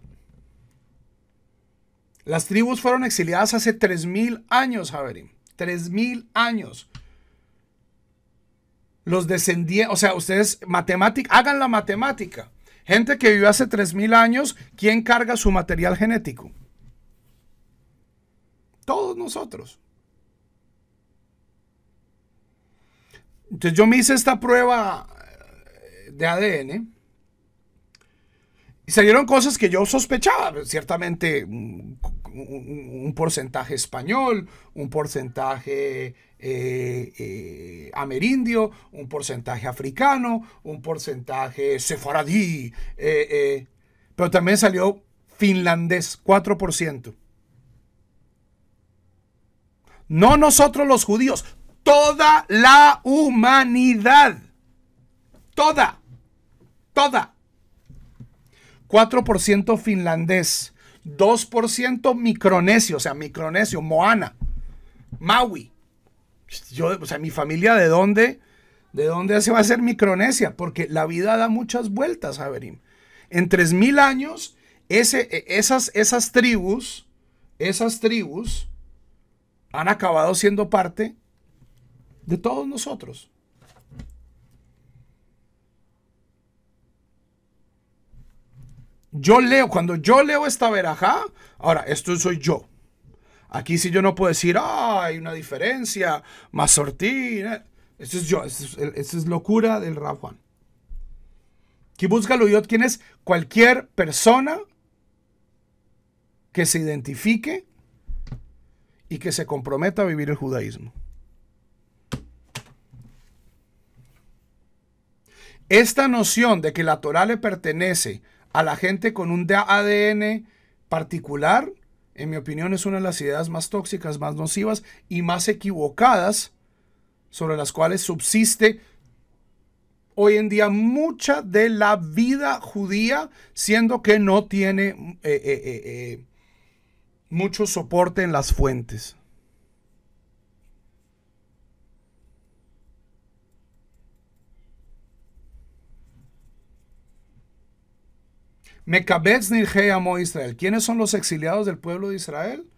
Las tribus fueron exiliadas hace 3000 años, Javerim. 3000 años. los descendientes, o sea, ustedes, hagan la matemática. Gente que vivió hace 3000 años, ¿quién carga su material genético? Todos nosotros. Entonces yo me hice esta prueba de ADN y salieron cosas que yo sospechaba. Ciertamente un porcentaje español, un porcentaje amerindio, un porcentaje africano, un porcentaje sefaradí, pero también salió finlandés, 4%. No nosotros los judíos, toda la humanidad. Toda. 4% finlandés, 2% micronesio, o sea, micronesio, Moana, Maui. O sea, mi familia, ¿de dónde se va a ser Micronesia? Porque la vida da muchas vueltas, Javerim. En 3000 años, esas tribus han acabado siendo parte de todos nosotros. Cuando yo leo esta verajá, ahora, esto soy yo. Aquí sí yo no puedo decir, hay una diferencia, Masortí. Esto es yo, esto es locura del Rav Juan. Kibbutz Galuyot, ¿quién es? Cualquier persona que se identifique y que se comprometa a vivir el judaísmo. Esta noción de que la Torah le pertenece a la gente con un ADN particular, en mi opinión, es una de las ideas más tóxicas, más nocivas y más equivocadas sobre las cuales subsiste hoy en día mucha de la vida judía, siendo que no tiene mucho soporte en las fuentes. Mekabetz Nirjei Amo Israel. ¿Quiénes son los exiliados del pueblo de Israel?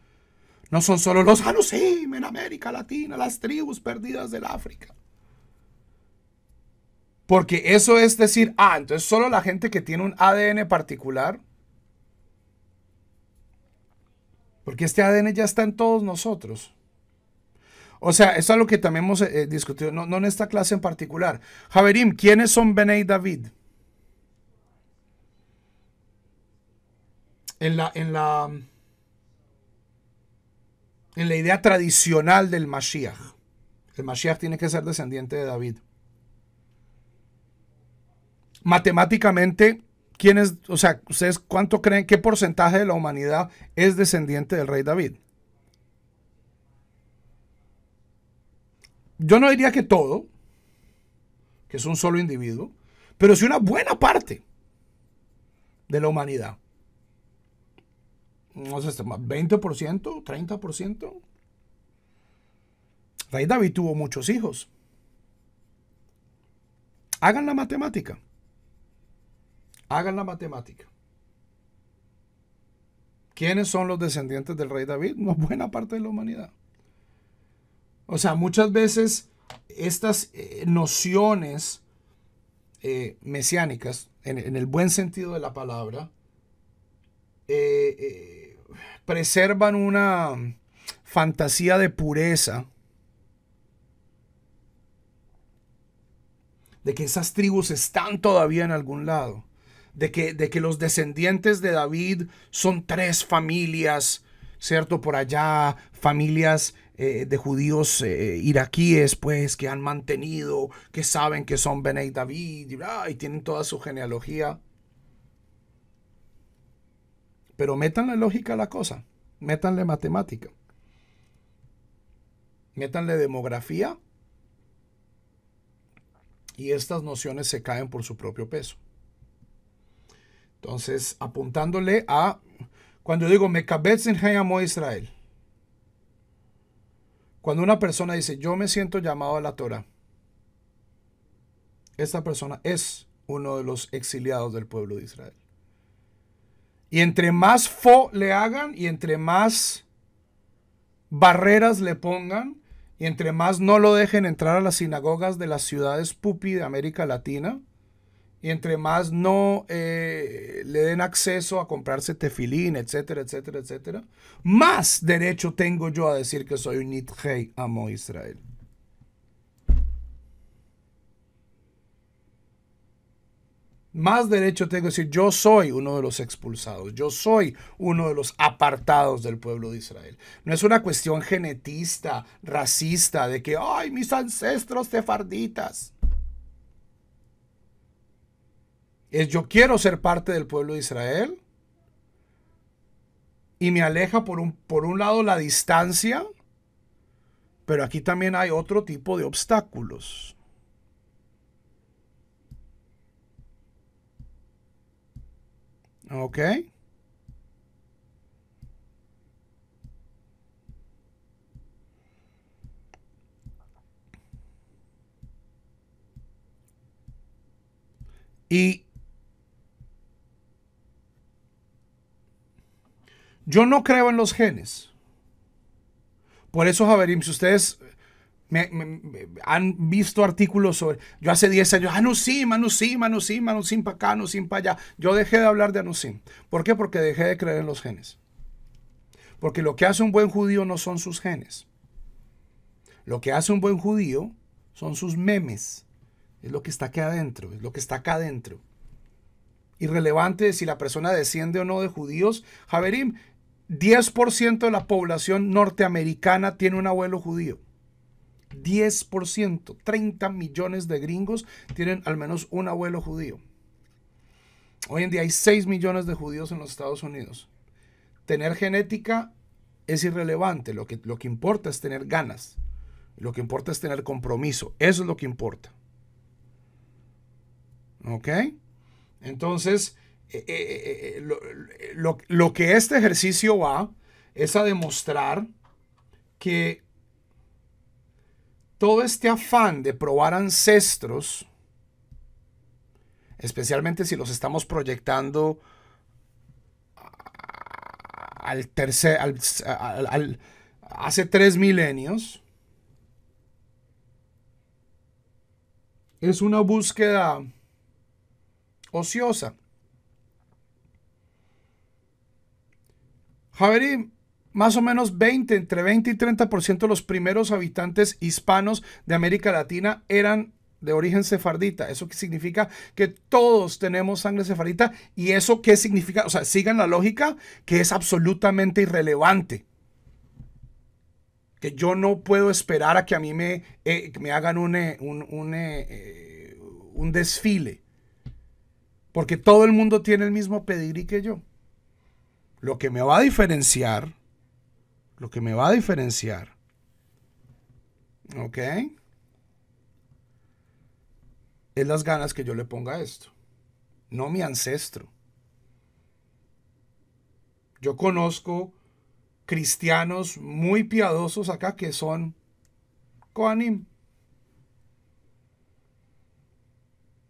No son solo los Hanusim en América Latina, las tribus perdidas del África. Porque eso es decir, entonces solo la gente que tiene un ADN particular. Porque este ADN ya está en todos nosotros. O sea, esto es lo que también hemos discutido, no en esta clase en particular. Javerim, ¿quiénes son Benei David? En la idea tradicional del Mashiach. El Mashiach tiene que ser descendiente de David. Matemáticamente, o sea, ustedes cuánto creen, qué porcentaje de la humanidad es descendiente del rey David? Yo no diría que todo, que es un solo individuo, pero sí una buena parte de la humanidad. No sé, 20%, 30%. Rey David tuvo muchos hijos. Hagan la matemática. ¿Quiénes son los descendientes del rey David? Una buena parte de la humanidad. O sea, muchas veces estas nociones mesiánicas, en el buen sentido de la palabra, preservan una fantasía de pureza, de que esas tribus están todavía en algún lado, de que los descendientes de David son 3 familias, ¿cierto? Por allá, familias de judíos iraquíes, pues, que han mantenido, que saben que son Benei David, y tienen toda su genealogía. Pero métanle lógica a la cosa, métanle matemática, métanle demografía, y estas nociones se caen por su propio peso. Entonces, apuntándole a, cuando yo digo Mekabetz Nirjei Amo Israel, cuando una persona dice, yo me siento llamado a la Torah, esta persona es uno de los exiliados del pueblo de Israel. Y entre más le hagan y entre más barreras le pongan y entre más no lo dejen entrar a las sinagogas de las ciudades pupi de América Latina, y entre más no le den acceso a comprarse tefilín, etcétera, etcétera, etcétera, más derecho tengo yo a decir que soy un Nidhei Amo Israel. Más derecho tengo a decir, yo soy uno de los expulsados, yo soy uno de los apartados del pueblo de Israel. No es una cuestión genetista, racista, de que, ay, mis ancestros sefarditas. Es yo quiero ser parte del pueblo de Israel y me aleja por un lado la distancia, pero aquí también hay otro tipo de obstáculos. ¿Ok? Y yo no creo en los genes. Por eso, Javerim, si ustedes han visto artículos sobre, yo hace 10 años, Anusim, para acá, Anusim para allá. Yo dejé de hablar de Anusim. ¿Por qué? Porque dejé de creer en los genes. Porque lo que hace un buen judío no son sus genes. Lo que hace un buen judío son sus memes. Es lo que está aquí adentro, es lo que está acá adentro. Irrelevante si la persona desciende o no de judíos. Javerim, 10% de la población norteamericana tiene un abuelo judío. 10%, 30 millones de gringos tienen al menos un abuelo judío. Hoy en día hay 6 millones de judíos en los Estados Unidos. Tener genética es irrelevante. Lo que importa es tener ganas. Lo que importa es tener compromiso. Eso es lo que importa. ¿Ok? Entonces, lo que este ejercicio va es a demostrar que todo este afán de probar ancestros, especialmente si los estamos proyectando hace 3 milenios, es una búsqueda ociosa. Javerim, más o menos entre 20 y 30% de los primeros habitantes hispanos de América Latina eran de origen sefardita. ¿Eso qué significa? Que todos tenemos sangre sefardita. ¿Y eso qué significa? O sea, sigan la lógica, que es absolutamente irrelevante. Que yo no puedo esperar a que a mí me hagan un desfile. Porque todo el mundo tiene el mismo pedigrí que yo. Lo que me va a diferenciar, ¿ok? Es las ganas que yo le ponga a esto. No mi ancestro. Yo conozco cristianos muy piadosos acá que son Kohanim.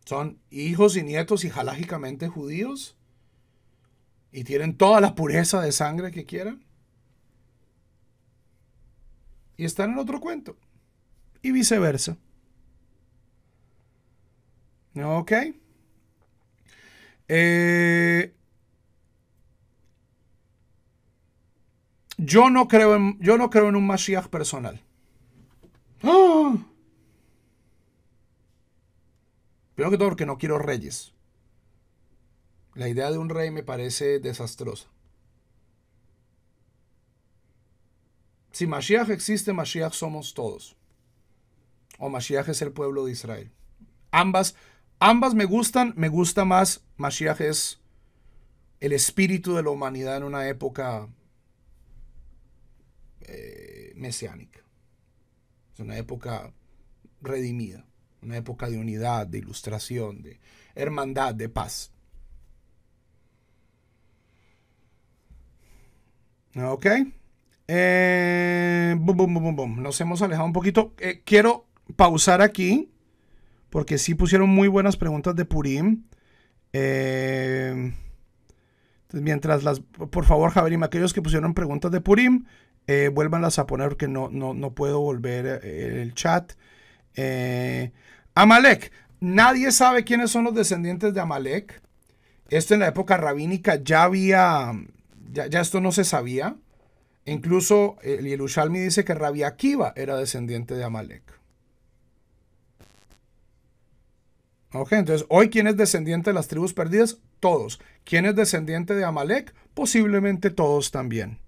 Son hijos y nietos y halágicamente judíos. Y tienen toda la pureza de sangre que quieran. Y están en otro cuento. Y viceversa. ¿Ok? Yo no creo en un Mashiach personal. ¡Ah! Primero que todo porque no quiero reyes. La idea de un rey me parece desastrosa. Si Mashiach existe, Mashiach somos todos. O Mashiach es el pueblo de Israel. Ambas me gustan. Me gusta más. Mashiach es el espíritu de la humanidad en una época mesiánica. Es una época redimida. Una época de unidad, de ilustración, de hermandad, de paz. Ok. Nos hemos alejado un poquito. Quiero pausar aquí porque sí pusieron muy buenas preguntas de Purim. Entonces, mientras por favor, Javerim, aquellos que pusieron preguntas de Purim, vuélvanlas a poner porque no puedo volver el chat. Amalek. Nadie sabe quiénes son los descendientes de Amalek. Esto en la época rabínica ya esto no se sabía. Incluso el Yerushalmi dice que Rabbi Akiva era descendiente de Amalek. Ok, entonces hoy, ¿quién es descendiente de las tribus perdidas? Todos. ¿Quién es descendiente de Amalek? Posiblemente todos también.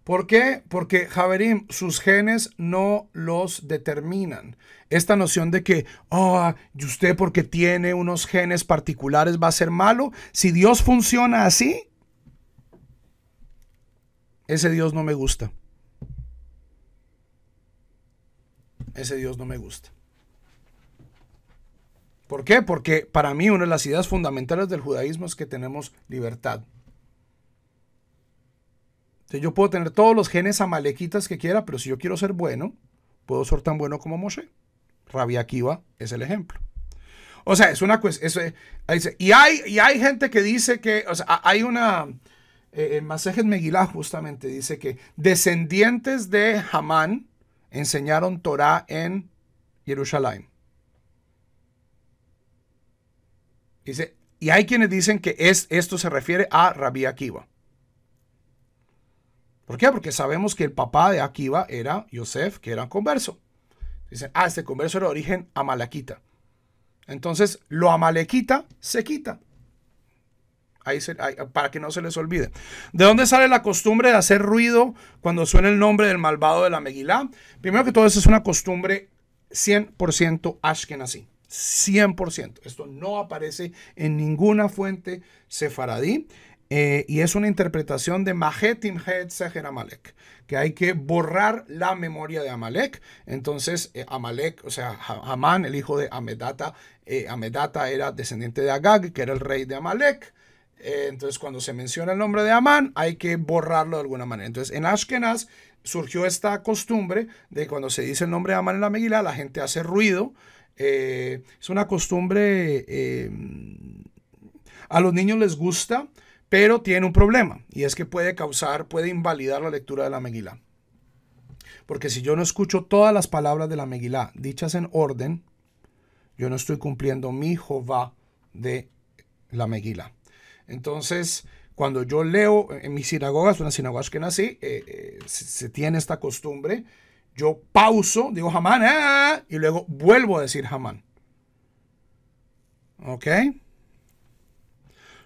¿Por qué? Porque, Javerim, sus genes no los determinan. Esta noción de que, y usted porque tiene unos genes particulares va a ser malo. Si Dios funciona así, ese Dios no me gusta. Ese Dios no me gusta. ¿Por qué? Porque para mí una de las ideas fundamentales del judaísmo es que tenemos libertad. Yo puedo tener todos los genes amalequitas que quiera, pero si yo quiero ser bueno, puedo ser tan bueno como Moshe. Rabbi Akiva es el ejemplo. O sea, es una cuestión. Y hay gente que dice que, o sea, hay una. El Masejet Megillah justamente dice que descendientes de Hamán enseñaron Torah en Jerusalén. Dice, y hay quienes dicen que esto se refiere a Rabbi Akiva. ¿Por qué? Porque sabemos que el papá de Akiva era Yosef, que era converso. Dicen, este converso era de origen amalequita. Entonces, lo amalequita se quita. Para que no se les olvide. ¿De dónde sale la costumbre de hacer ruido cuando suena el nombre del malvado de la Megilá? Primero que todo, eso es una costumbre 100% ashkenazí. 100%. Esto no aparece en ninguna fuente sefaradí. Y es una interpretación de Mahetim Het Seher Amalek, que hay que borrar la memoria de Amalek. Entonces, Amalek, o sea, Hamán, el hijo de Amedata, Amedata era descendiente de Agag, que era el rey de Amalek. Entonces, cuando se menciona el nombre de Amán, hay que borrarlo de alguna manera. Entonces, en Ashkenaz surgió esta costumbre de cuando se dice el nombre de Amán en la Megilá, la gente hace ruido. Es una costumbre, a los niños les gusta, pero tiene un problema, y es que puede invalidar la lectura de la Megilá. Porque si yo no escucho todas las palabras de la Megilá dichas en orden, yo no estoy cumpliendo mi Jová de la Megilá. Entonces, cuando yo leo en mis sinagogas, una sinagoga que nací, se tiene esta costumbre, yo pauso, digo Hamán, y luego vuelvo a decir Hamán. ¿Ok?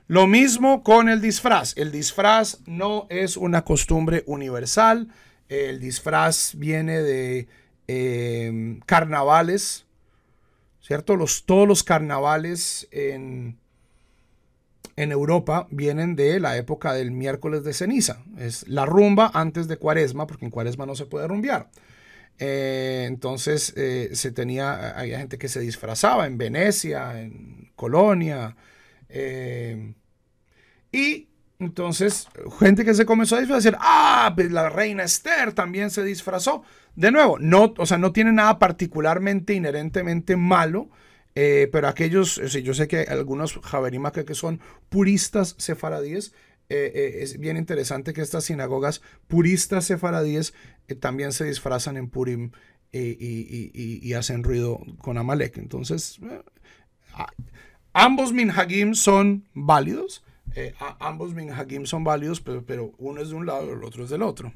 Lo mismo con el disfraz. El disfraz no es una costumbre universal. El disfraz viene de carnavales, ¿cierto? Todos los carnavales en Europa vienen de la época del miércoles de ceniza. Es la rumba antes de Cuaresma, porque en Cuaresma no se puede rumbear. Entonces había gente que se disfrazaba en Venecia, en Colonia, y entonces gente que se comenzó a disfrazar, pues la reina Esther también se disfrazó. De nuevo, no tiene nada particularmente inherentemente malo, pero aquellos, yo sé que algunos Javerim que son puristas sefaradíes, es bien interesante que estas sinagogas puristas sefaradíes también se disfrazan en Purim y hacen ruido con Amalek. Entonces, ambos minhagim son válidos. Ambos minhagim son válidos, pero uno es de un lado y el otro es del otro.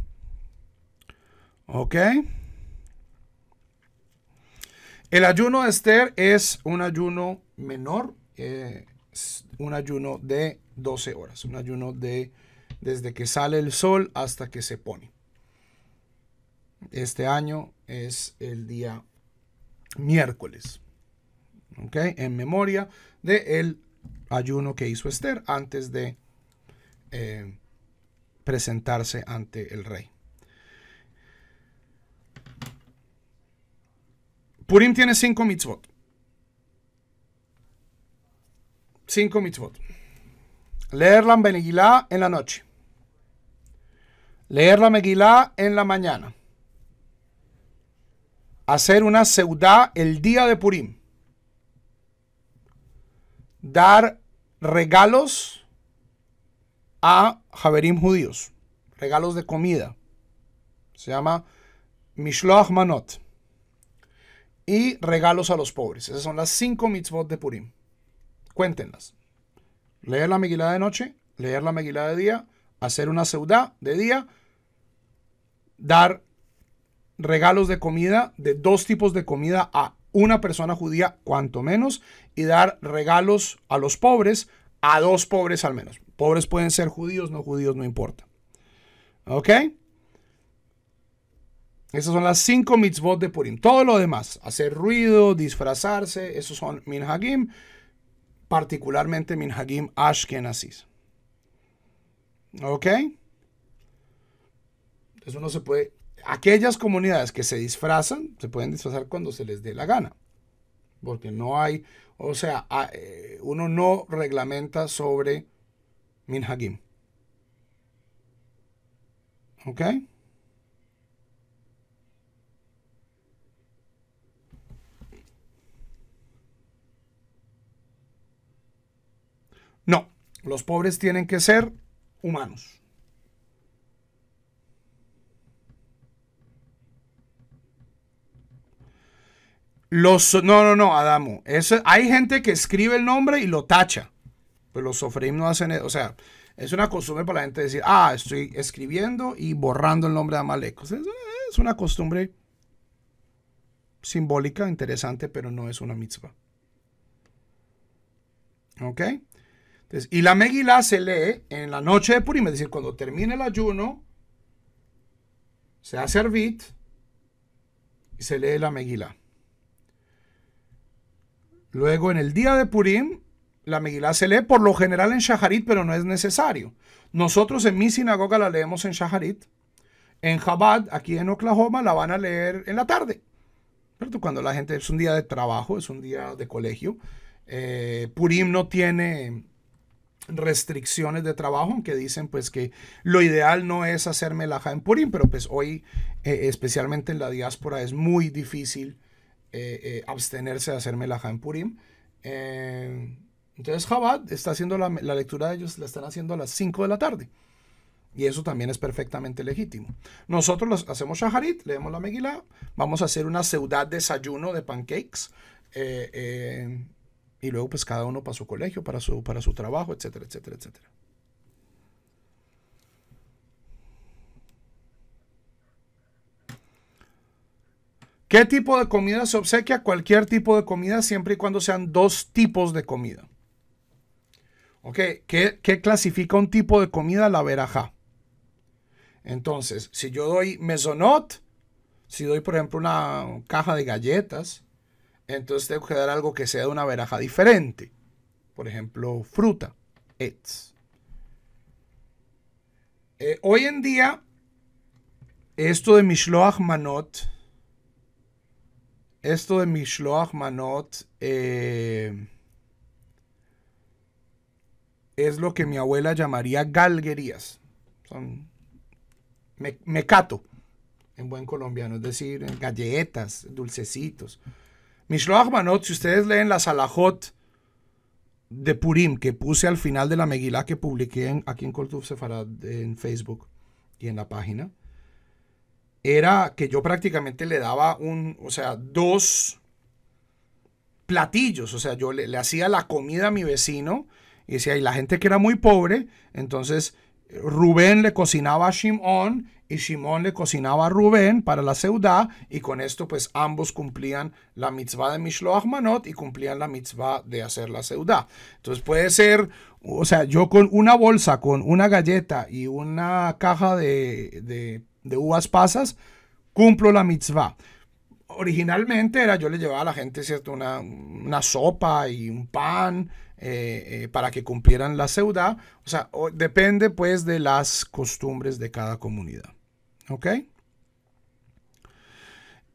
¿Ok? El ayuno de Esther es un ayuno menor, un ayuno de 12 horas, un ayuno desde que sale el sol hasta que se pone. Este año es el día miércoles, ¿ok? En memoria del ayuno que hizo Esther antes de presentarse ante el rey. Purim tiene 5 mitzvot. 5 mitzvot. Leer la Megilá en la noche. Leer la Megilá en la mañana. hacer una seudá el día de Purim, dar regalos a Javerim judíos, regalos de comida, se llama Mishloach Manot, y regalos a los pobres. Esas son las 5 mitzvot de Purim. Cuéntenlas. Leer la Megilá de noche, leer la Megilá de día, hacer una seudá de día, dar regalos de comida, de 2 tipos de comida a una persona judía, cuanto menos, y dar regalos a los pobres, a 2 pobres al menos. Pobres pueden ser judíos, no importa. ¿Ok? Esas son las 5 mitzvot de Purim. Todo lo demás, hacer ruido, disfrazarse, esos son minhagim, particularmente minhagim ashkenazis. ¿Ok? Entonces uno se puede... Aquellas comunidades que se disfrazan, se pueden disfrazar cuando se les dé la gana. Porque no hay... O sea, uno no reglamenta sobre minhagim. ¿Ok? No, los pobres tienen que ser humanos. No, Adamo. Hay gente que escribe el nombre y lo tacha. Pues los sofrim no hacen eso. O sea, es una costumbre para la gente decir, estoy escribiendo y borrando el nombre de Amalek. O sea, es una costumbre simbólica, interesante, pero no es una mitzvah. ¿Ok? Entonces, y la Megilá se lee en la noche de Purim, es decir, cuando termine el ayuno, se hace Arvit y se lee la Megilá. Luego, en el día de Purim, la Megilá se lee por lo general en Shaharit, pero no es necesario. Nosotros en mi sinagoga la leemos en Shaharit. En Chabad, aquí en Oklahoma, la van a leer en la tarde. Pero cuando la gente, es un día de trabajo, es un día de colegio. Purim no tiene restricciones de trabajo, aunque dicen pues que lo ideal no es hacer melajá en Purim, pero pues hoy, especialmente en la diáspora, es muy difícil abstenerse de hacer melajá en Purim. Entonces Chabad está haciendo la lectura de ellos, la están haciendo a las 5 de la tarde. Y eso también es perfectamente legítimo. Nosotros hacemos shaharit, leemos la Megilá, vamos a hacer una seudá desayuno de pancakes, y luego pues cada uno para su colegio, para su trabajo, etcétera, etcétera, etcétera. ¿Qué tipo de comida se obsequia? Cualquier tipo de comida, siempre y cuando sean 2 tipos de comida. ¿Ok? ¿Qué clasifica un tipo de comida? La verajá. Entonces, si yo doy mezonot, si doy, por ejemplo, una caja de galletas, entonces tengo que dar algo que sea de una verajá diferente. Por ejemplo, fruta, etz. Hoy en día, esto de Mishloach Manot, es lo que mi abuela llamaría galguerías. Son mecato en buen colombiano, es decir, galletas, dulcecitos. Mishloach Manot, si ustedes leen las alajot de Purim que puse al final de la Megilá que publiqué aquí en Kol Tuv Sefarad en Facebook y en la página, era que yo prácticamente le daba 2 platillos. O sea, yo le hacía la comida a mi vecino y decía, y la gente que era muy pobre, entonces Rubén le cocinaba a Shimón y Shimón le cocinaba a Rubén para la seudá, y con esto pues ambos cumplían la mitzvah de Mishloach Manot y cumplían la mitzvah de hacer la seudá. Entonces puede ser, o sea, yo con una bolsa, con una galleta y una caja de uvas pasas, cumplo la mitzvah. Originalmente yo le llevaba a la gente, ¿cierto?, una sopa y un pan para que cumplieran la seudá. O sea, depende pues de las costumbres de cada comunidad. ¿Ok?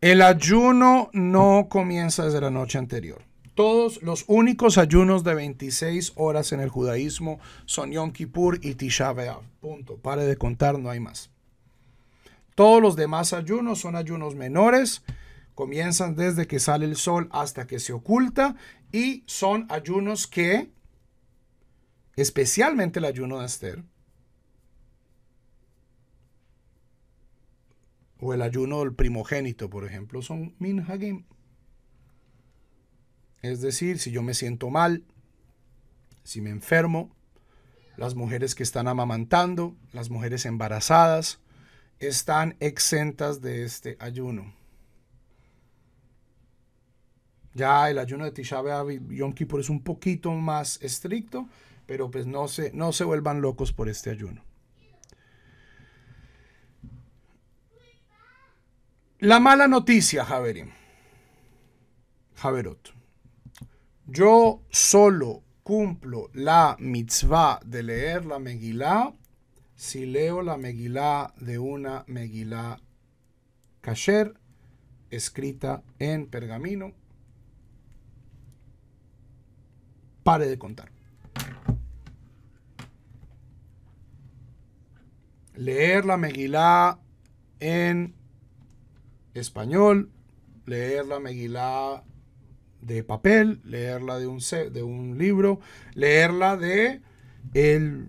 El ayuno no comienza desde la noche anterior. Todos los únicos ayunos de 26 horas en el judaísmo son Yom Kippur y Tisha B'Av. Punto. Pare de contar, no hay más. Todos los demás ayunos son ayunos menores. Comienzan desde que sale el sol hasta que se oculta y son ayunos que, especialmente el ayuno de Esther, o el ayuno del primogénito, por ejemplo, son minhagim. Es decir, si yo me siento mal, si me enfermo, las mujeres que están amamantando, las mujeres embarazadas, están exentas de este ayuno. Ya el ayuno de Tisha B'Av y Yom Kippur es un poquito más estricto, pero pues no se vuelvan locos por este ayuno. La mala noticia, Javerot. Yo solo cumplo la mitzvah de leer la Megilá si leo la Megilá de una Megilá kasher, escrita en pergamino. Pare de contar. Leer la Megilá en español, leer la Megilá de papel, leerla de un libro, leerla de el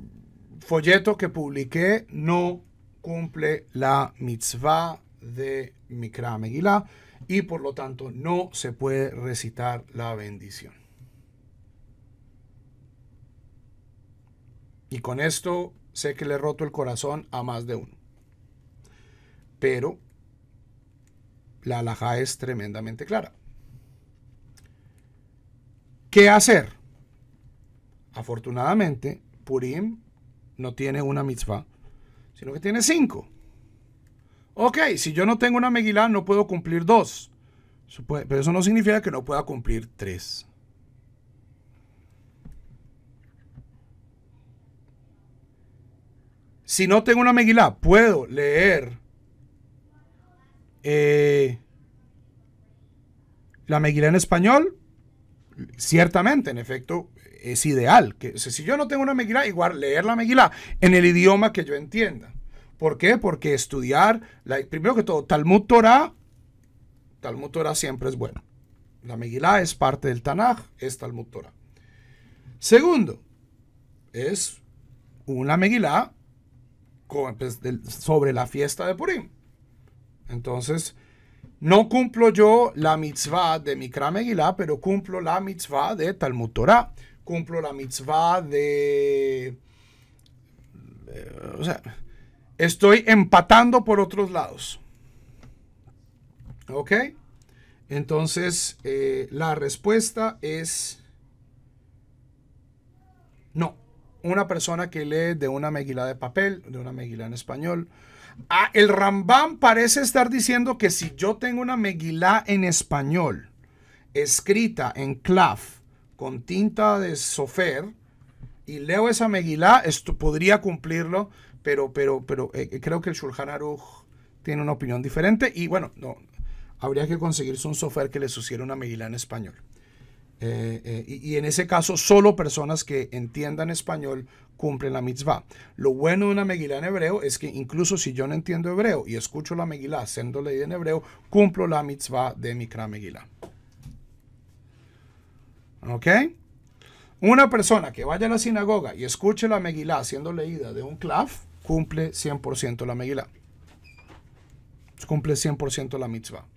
folleto que publiqué, no cumple la mitzvah de Mikra Megilá y por lo tanto no se puede recitar la bendición. Y con esto sé que le he roto el corazón a más de uno. Pero la halajá es tremendamente clara. ¿Qué hacer? Afortunadamente, Purim no tiene una mitzvah, sino que tiene 5. Ok, si yo no tengo una Megilá, no puedo cumplir 2. Pero eso no significa que no pueda cumplir 3. Si no tengo una Megilá, puedo leer la Megilá en español. Ciertamente, en efecto, es ideal. Si yo no tengo una Megilá, igual leer la Megilá en el idioma que yo entienda. ¿Por qué? Porque estudiar, primero que todo, Talmud Torah siempre es bueno. La Megilá es parte del Tanaj, es Talmud Torah. Segundo, es una Megilá sobre la fiesta de Purim. Entonces, no cumplo yo la mitzvah de Mikra Megilá, pero cumplo la mitzvah de Talmud Torah. Cumplo la mitzvah de... o sea, estoy empatando por otros lados. ¿Ok? Entonces, la respuesta es no. Una persona que lee de una Megilá de papel, de una Megilá en español. El Rambam parece estar diciendo que si yo tengo una Megilá en español, escrita en clav, con tinta de sofer, y leo esa Megilá, esto podría cumplirlo, pero creo que el Shulchan Aruch tiene una opinión diferente, y bueno, no, habría que conseguirse un sofer que les hiciera una Megilá en español. Y en ese caso, solo personas que entiendan español cumplen la mitzvah. Lo bueno de una Megilá en hebreo es que incluso si yo no entiendo hebreo y escucho la Megilá siendo leída en hebreo, cumplo la mitzvah de Mikra Megilá. ¿Ok? Una persona que vaya a la sinagoga y escuche la Megilá siendo leída de un clav, cumple 100% la Megilá. Cumple 100% la mitzvah.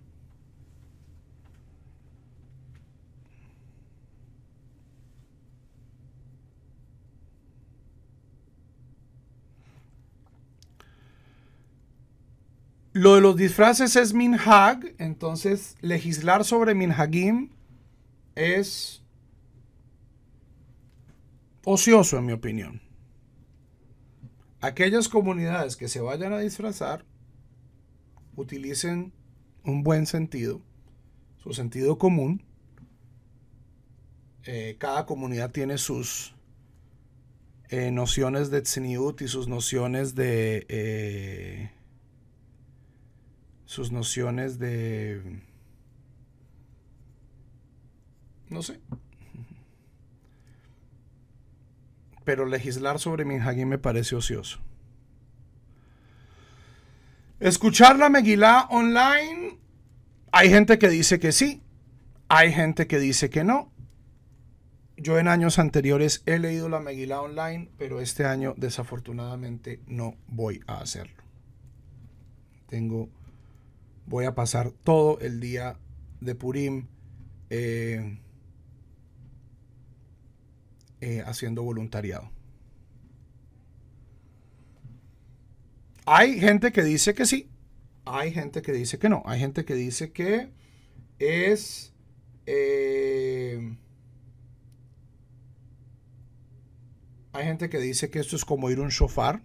Lo de los disfraces es minhag, entonces legislar sobre minhagim es ocioso en mi opinión. Aquellas comunidades que se vayan a disfrazar utilicen un buen sentido, su sentido común. Cada comunidad tiene sus nociones de tzniut y sus nociones de no sé. Pero legislar sobre minhagim me parece ocioso. Escuchar la Megilá online, Hay gente que dice que sí, hay gente que dice que no. Yo en años anteriores he leído la Megilá online, pero este año desafortunadamente no voy a hacerlo. Voy a pasar todo el día de Purim haciendo voluntariado. Hay gente que dice que sí, hay gente que dice que no, hay gente que dice que es hay gente que dice que esto es como ir un shofar.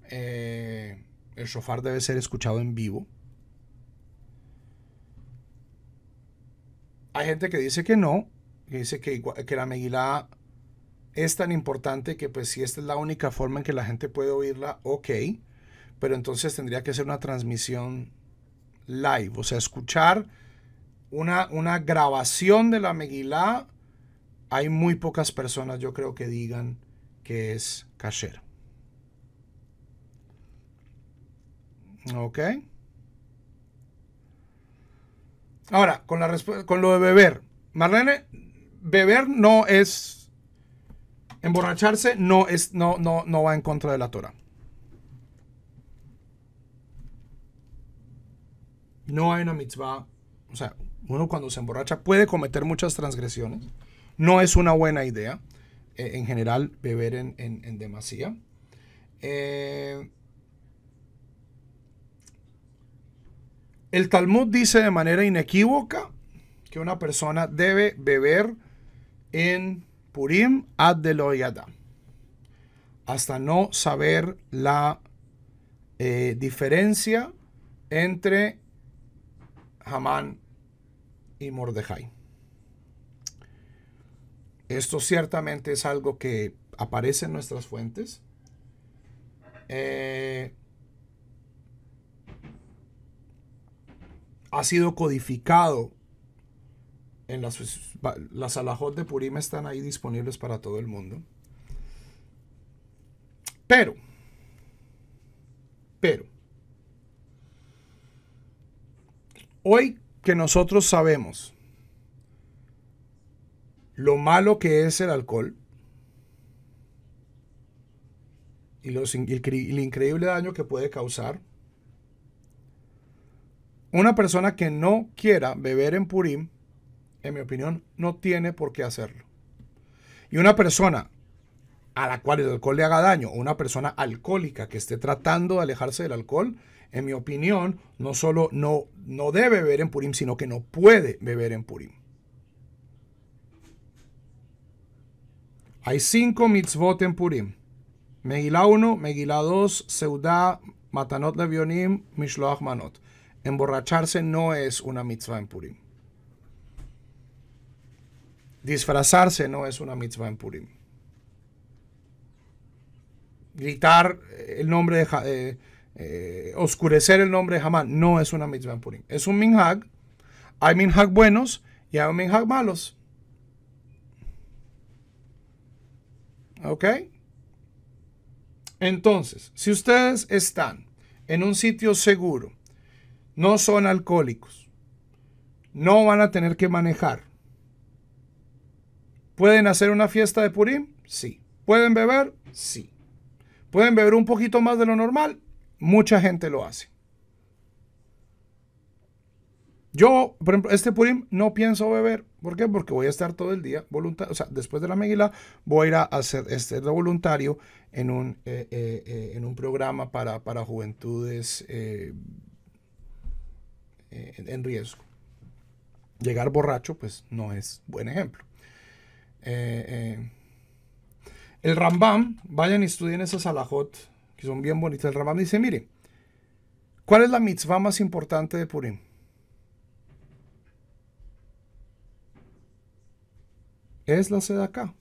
El shofar debe ser escuchado en vivo. Hay gente que dice que no, que dice que la Megilá es tan importante que pues si esta es la única forma en que la gente puede oírla, ok, pero entonces tendría que ser una transmisión live, o sea, escuchar una grabación de la Megilá. Hay muy pocas personas, yo creo, que digan que es kasher. Ok. Ahora, con lo de beber. Marlene, beber no es... Emborracharse no va en contra de la Torah. No hay una mitzvah. O sea, uno cuando se emborracha puede cometer muchas transgresiones. No es una buena idea, en general, beber en demasía. El Talmud dice de manera inequívoca que una persona debe beber en Purim ad de lo yada, hasta no saber la diferencia entre Hamán y Mordejai. Esto ciertamente es algo que aparece en nuestras fuentes. Ha sido codificado en las alajot de Purim, están ahí disponibles para todo el mundo. Pero hoy que nosotros sabemos lo malo que es el alcohol y el increíble daño que puede causar, una persona que no quiera beber en Purim, en mi opinión, no tiene por qué hacerlo. Y una persona a la cual el alcohol le haga daño, o una persona alcohólica que esté tratando de alejarse del alcohol, en mi opinión, no solo no debe beber en Purim, sino que no puede beber en Purim. Hay 5 mitzvot en Purim. Megilá 1, Megilá 2, Seudá, Matanot Levionim, Mishloach Manot. Emborracharse no es una mitzvah en Purim. Disfrazarse no es una mitzvah en Purim. Gritar el nombre de oscurecer el nombre de Hamán no es una mitzvah en Purim. Es un minhag. Hay minhag buenos y hay minhag malos. ¿Ok? Entonces, si ustedes están en un sitio seguro, no son alcohólicos, no van a tener que manejar, ¿pueden hacer una fiesta de Purim? Sí. ¿Pueden beber? Sí. ¿Pueden beber un poquito más de lo normal? Mucha gente lo hace. Yo, por ejemplo, este Purim no pienso beber. ¿Por qué? Porque voy a estar todo el día voluntario. O sea, después de la Megilá voy a ir a hacer de voluntario en un programa para juventudes en riesgo. Llegar borracho, pues, no es buen ejemplo. El Rambam, vayan y estudien esas alajot, que son bien bonitas. El Rambam dice, mire, ¿cuál es la mitzvah más importante de Purim? Es la sedaká,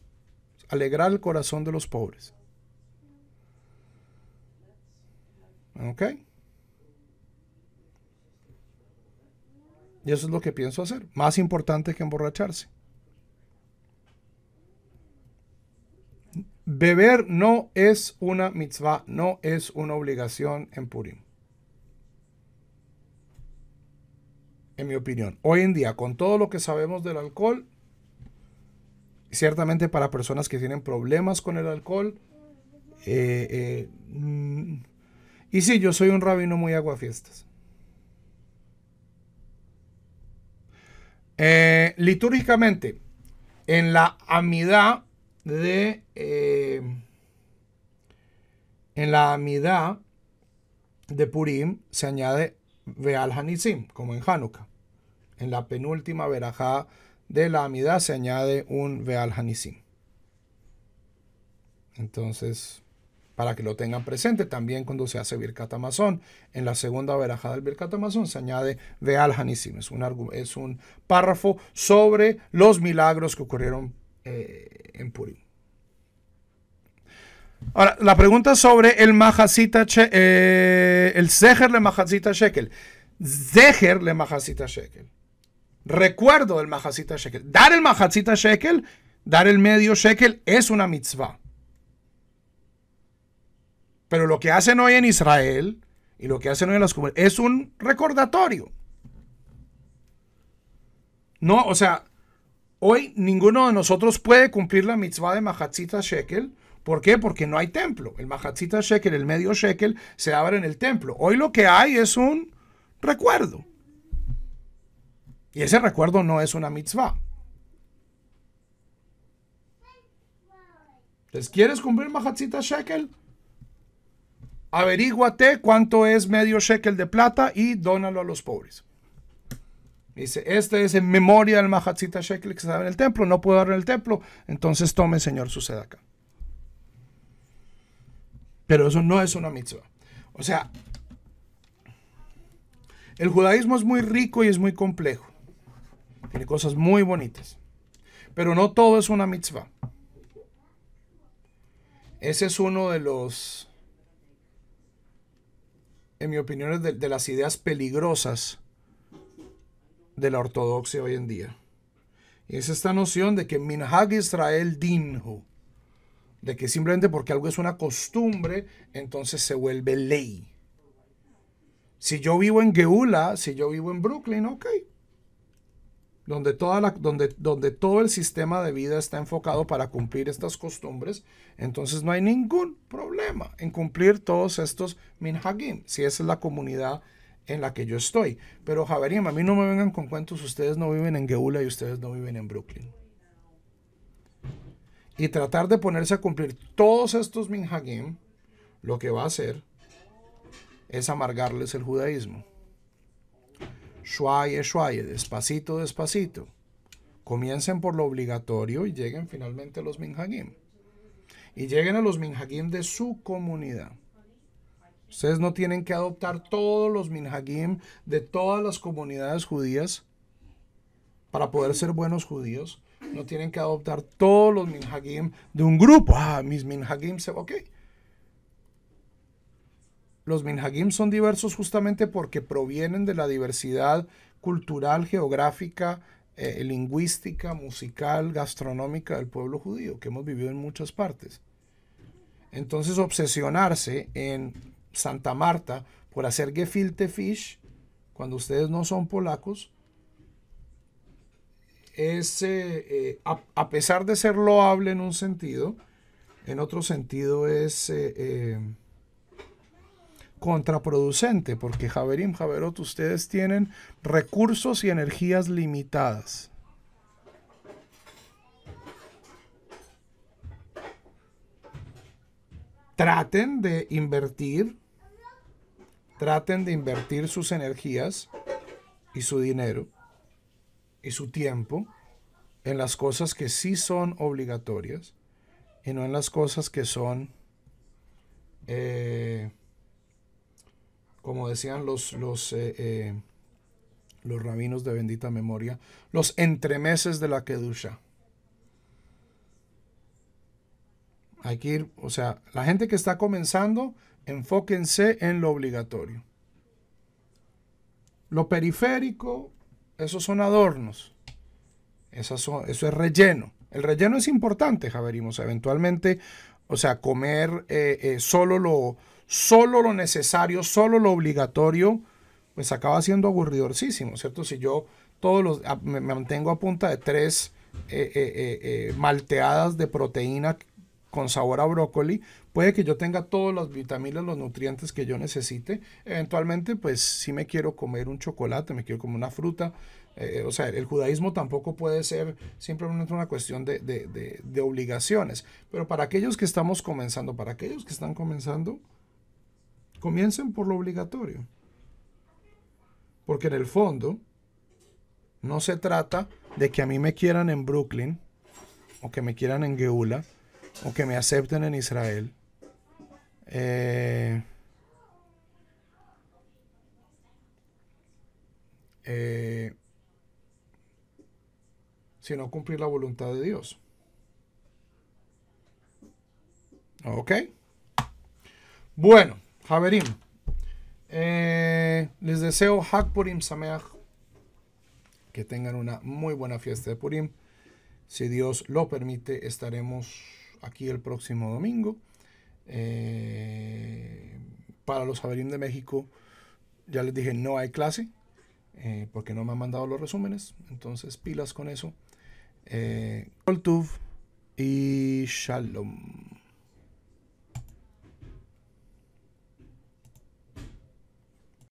alegrar el corazón de los pobres. ¿Ok? Y eso es lo que pienso hacer. Más importante que emborracharse. Beber no es una mitzvah, no es una obligación en Purim. en mi opinión. Hoy en día, con todo lo que sabemos del alcohol, ciertamente para personas que tienen problemas con el alcohol, y sí, yo soy un rabino muy aguafiestas. Litúrgicamente, en la amidá de Purim se añade Veal Hanisim, como en Hanukkah. En la penúltima verajá de la amidá se añade un Veal Hanisim. Entonces, para que lo tengan presente, también cuando se hace Birkat Hamazon, en la segunda verajá del Birkat Hamazon se añade Veal Hanisim. Es un párrafo sobre los milagros que ocurrieron en Purim. Ahora, la pregunta sobre el Mahazita, el Zeher le Mahazita Shekel. Zeher le Mahazita Shekel. Recuerdo del Mahazita Shekel. Dar el Mahazita Shekel, dar el medio Shekel es una mitzvah. Pero lo que hacen hoy en Israel y lo que hacen hoy en las comunidades es un recordatorio. No, o sea, hoy ninguno de nosotros puede cumplir la mitzvah de Mahatzita Shekel. ¿Por qué? Porque no hay templo. El Mahatzita Shekel, el medio Shekel, se abre en el templo. Hoy lo que hay es un recuerdo. Y ese recuerdo no es una mitzvah. Entonces, ¿quieres cumplir Mahatzita Shekel? Averíguate cuánto es medio shekel de plata y dónalo a los pobres. Dice, este es en memoria del Mahatzita Shekel que se da en el templo, no puedo dar en el templo, entonces tome, Señor, suceda acá. Pero eso no es una mitzvah. O sea, el judaísmo es muy rico y es muy complejo. Tiene cosas muy bonitas. Pero no todo es una mitzvah. Ese es uno de los, en mi opinión, de las ideas peligrosas de la ortodoxia hoy en día. Y es esta noción de que Minhag Israel Dinhu, de que simplemente porque algo es una costumbre, entonces se vuelve ley. Si yo vivo en Geula, si yo vivo en Brooklyn, ok. Donde todo el sistema de vida está enfocado para cumplir estas costumbres, entonces no hay ningún problema en cumplir todos estos minhagim, si esa es la comunidad en la que yo estoy. Pero Javerim, a mí no me vengan con cuentos, ustedes no viven en Geula y ustedes no viven en Brooklyn. Y tratar de ponerse a cumplir todos estos minhagim, lo que va a hacer es amargarles el judaísmo. Shwaye, shwaye, despacito, despacito. Comiencen por lo obligatorio y lleguen finalmente a los minhagim. Y lleguen a los minhagim de su comunidad. Ustedes no tienen que adoptar todos los minhagim de todas las comunidades judías para poder ser buenos judíos. No tienen que adoptar todos los minhagim de un grupo. Mis minhagim ok. Los minhagim son diversos justamente porque provienen de la diversidad cultural, geográfica, lingüística, musical, gastronómica del pueblo judío, que hemos vivido en muchas partes. Entonces, obsesionarse en Santa Marta por hacer gefilte fish, cuando ustedes no son polacos, es, a pesar de ser loable en un sentido, en otro sentido es contraproducente, porque Javerim, Javerot, ustedes tienen recursos y energías limitadas. Traten de invertir sus energías y su dinero y su tiempo en las cosas que sí son obligatorias y no en las cosas que son como decían los rabinos de bendita memoria, los entremeses de la Kedusha. Hay que ir, o sea, la gente que está comenzando, enfóquense en lo obligatorio. Lo periférico, esos son adornos. Eso es relleno. El relleno es importante, Javerim. O sea, eventualmente, o sea, comer solo lo necesario, solo lo obligatorio, pues acaba siendo aburridorcísimo, ¿cierto? Si yo me mantengo a punta de 3 malteadas de proteína con sabor a brócoli, puede que yo tenga todas las vitaminas, los nutrientes que yo necesite. Eventualmente, pues si me quiero comer un chocolate, me quiero comer una fruta. O sea, el judaísmo tampoco puede ser simplemente una cuestión de obligaciones. Pero para aquellos que estamos comenzando, para aquellos que están comenzando, comiencen por lo obligatorio. Porque en el fondo, no se trata de que a mí me quieran en Brooklyn, o que me quieran en Geula, o que me acepten en Israel. Sino cumplir la voluntad de Dios. ¿Ok? Bueno, Javerim, les deseo Hag Purim Sameach, que tengan una muy buena fiesta de Purim. Si Dios lo permite, estaremos aquí el próximo domingo. Para los Javerim de México, ya les dije, no hay clase, porque no me han mandado los resúmenes. Entonces, pilas con eso. Kol Tuv y Shalom.